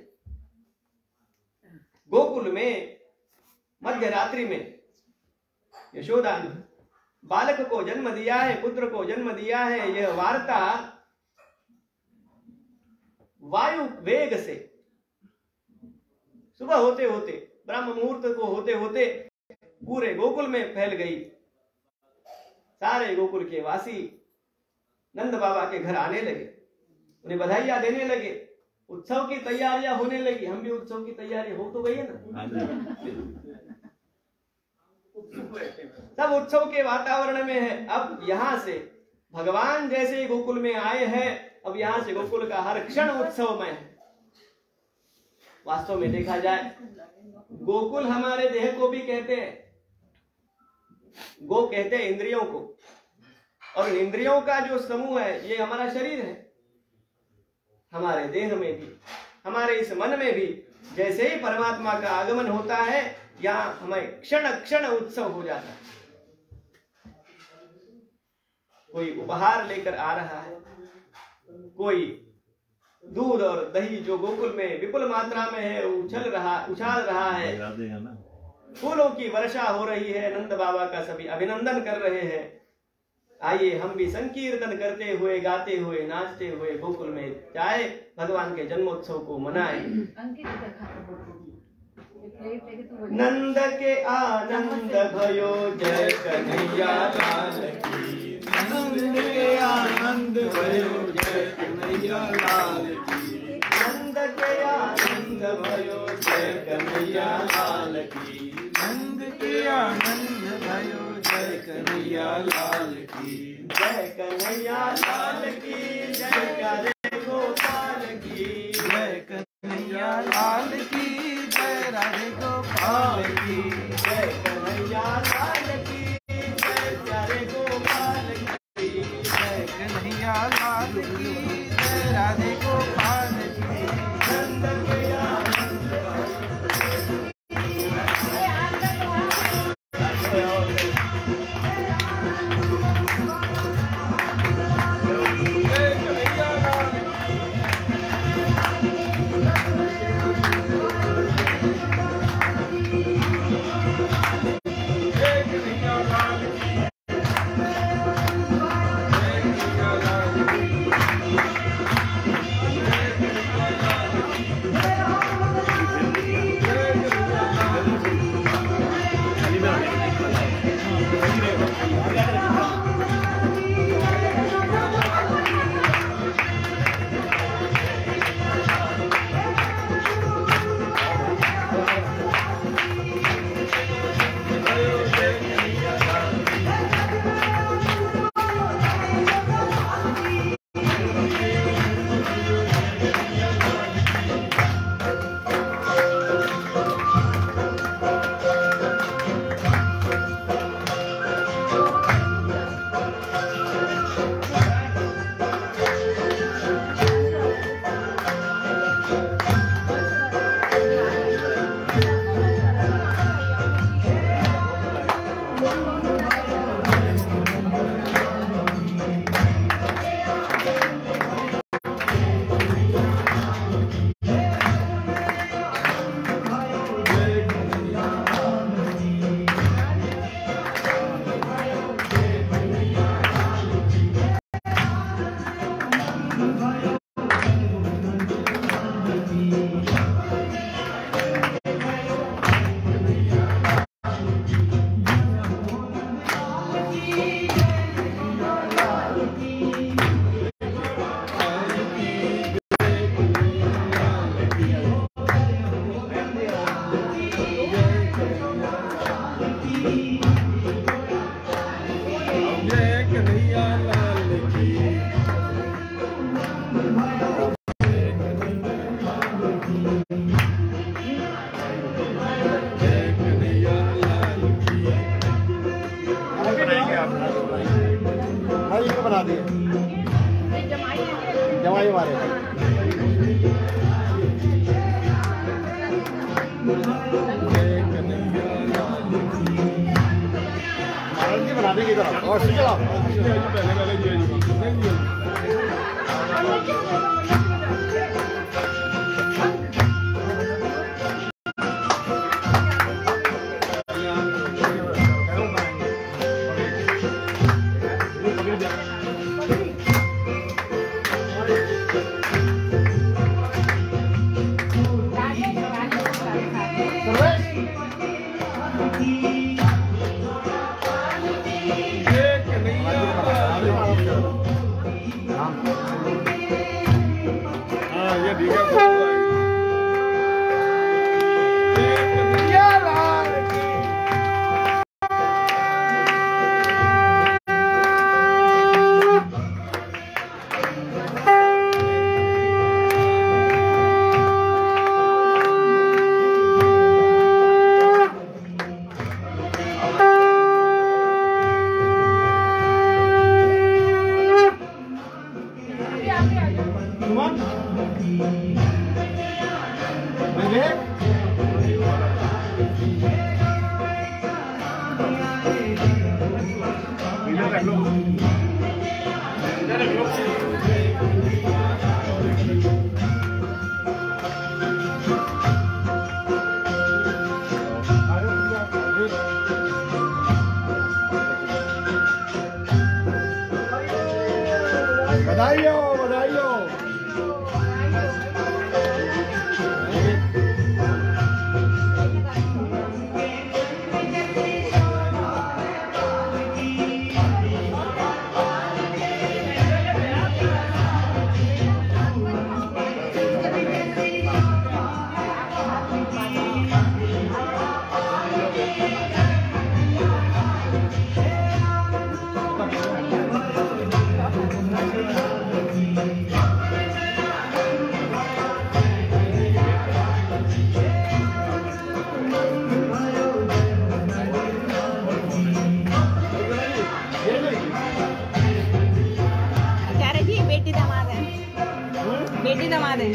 गोकुल में मध्य रात्रि में यशोदा ने बालक को जन्म दिया है, पुत्र को जन्म दिया है। यह वार्ता वायु वेग से सुबह होते होते, ब्रह्म मुहूर्त को होते होते पूरे गोकुल में फैल गई। सारे गोकुल के वासी नंद बाबा के घर आने लगे, उन्हें बधाइयां देने लगे, उत्सव की तैयारियां होने लगी। हम भी उत्सव की तैयारी हो तो गई है ना, सब उत्सव के वातावरण में है। अब यहां से भगवान जैसे गोकुल में आए हैं, अब यहां से गोकुल का हर क्षण उत्सवमय है। वास्तव में देखा जाए, गोकुल हमारे देह को भी कहते हैं। गो कहते हैं इंद्रियों को, और इंद्रियों का जो समूह है ये हमारा शरीर है। हमारे देह में भी, हमारे इस मन में भी जैसे ही परमात्मा का आगमन होता है, यहाँ हमें क्षण क्षण उत्सव हो जाता है। कोई उपहार लेकर आ रहा है, कोई दूध और दही जो गोकुल में विपुल मात्रा में है उछाल रहा है। फूलों की वर्षा हो रही है, नंद बाबा का सभी अभिनंदन कर रहे हैं। आइए हम भी संकीर्तन करते हुए, गाते हुए, नाचते हुए गोकुल में जाए, भगवान के जन्मोत्सव को मनाएं। नंद के आनंद भयो जय कन्हैया लाल की। नंद के आनंद भयो जय कन्हैया लाल की। नंद के आनंद भयो जय कन्हैया लाल की। नंद के आनंद भयो जय कन्हैया लाल की। जय कन्हैया लाल की, जय राधे गोपाल की। जय कन्हैया लाल की, जय राधे गोपाल की। जय कन्हैया लाल की, जय राधे गोपाल की। जय कन्हैया लाल की, जय राधे गोपाल की। नंद के आनंद जय कन्हैया लाल की। बना दिए जमाई हमारे बना देगी तरफ और बधाई हो बधाई हो। बेटी दमाद है।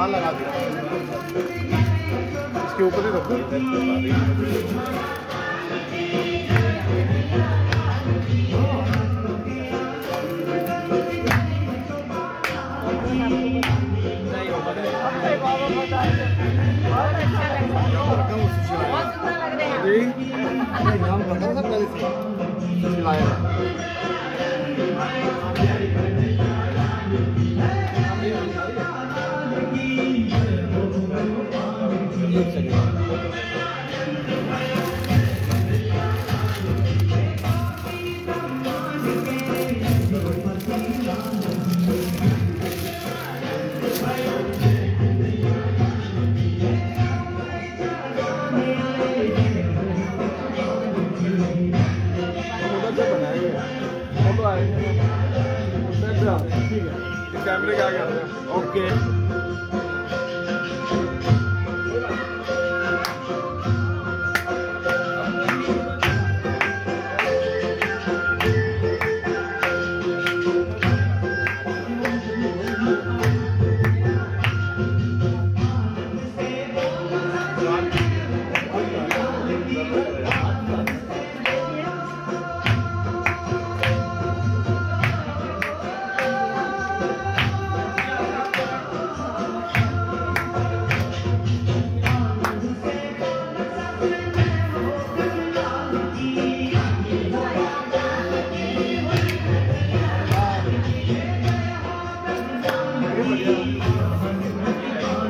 लगा दिया इसके ऊपर ही रखो। कैमरे के आगे ओके।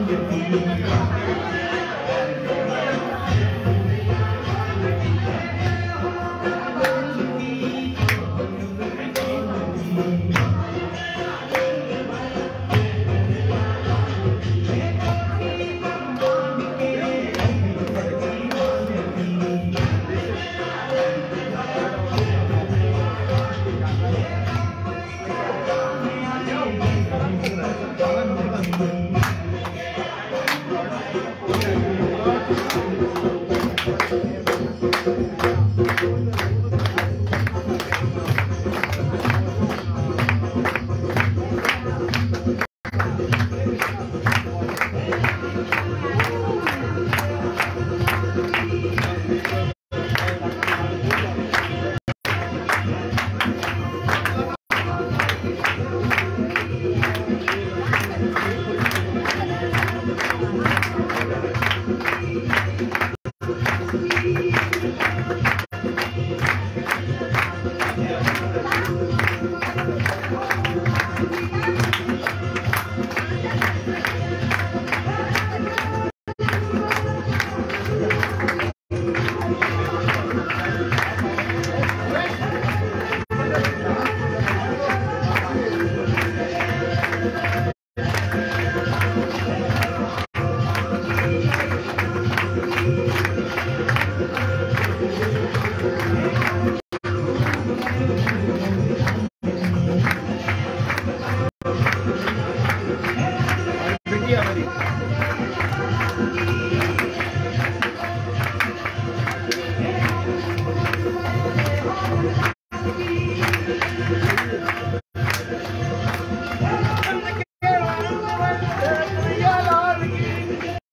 मांगती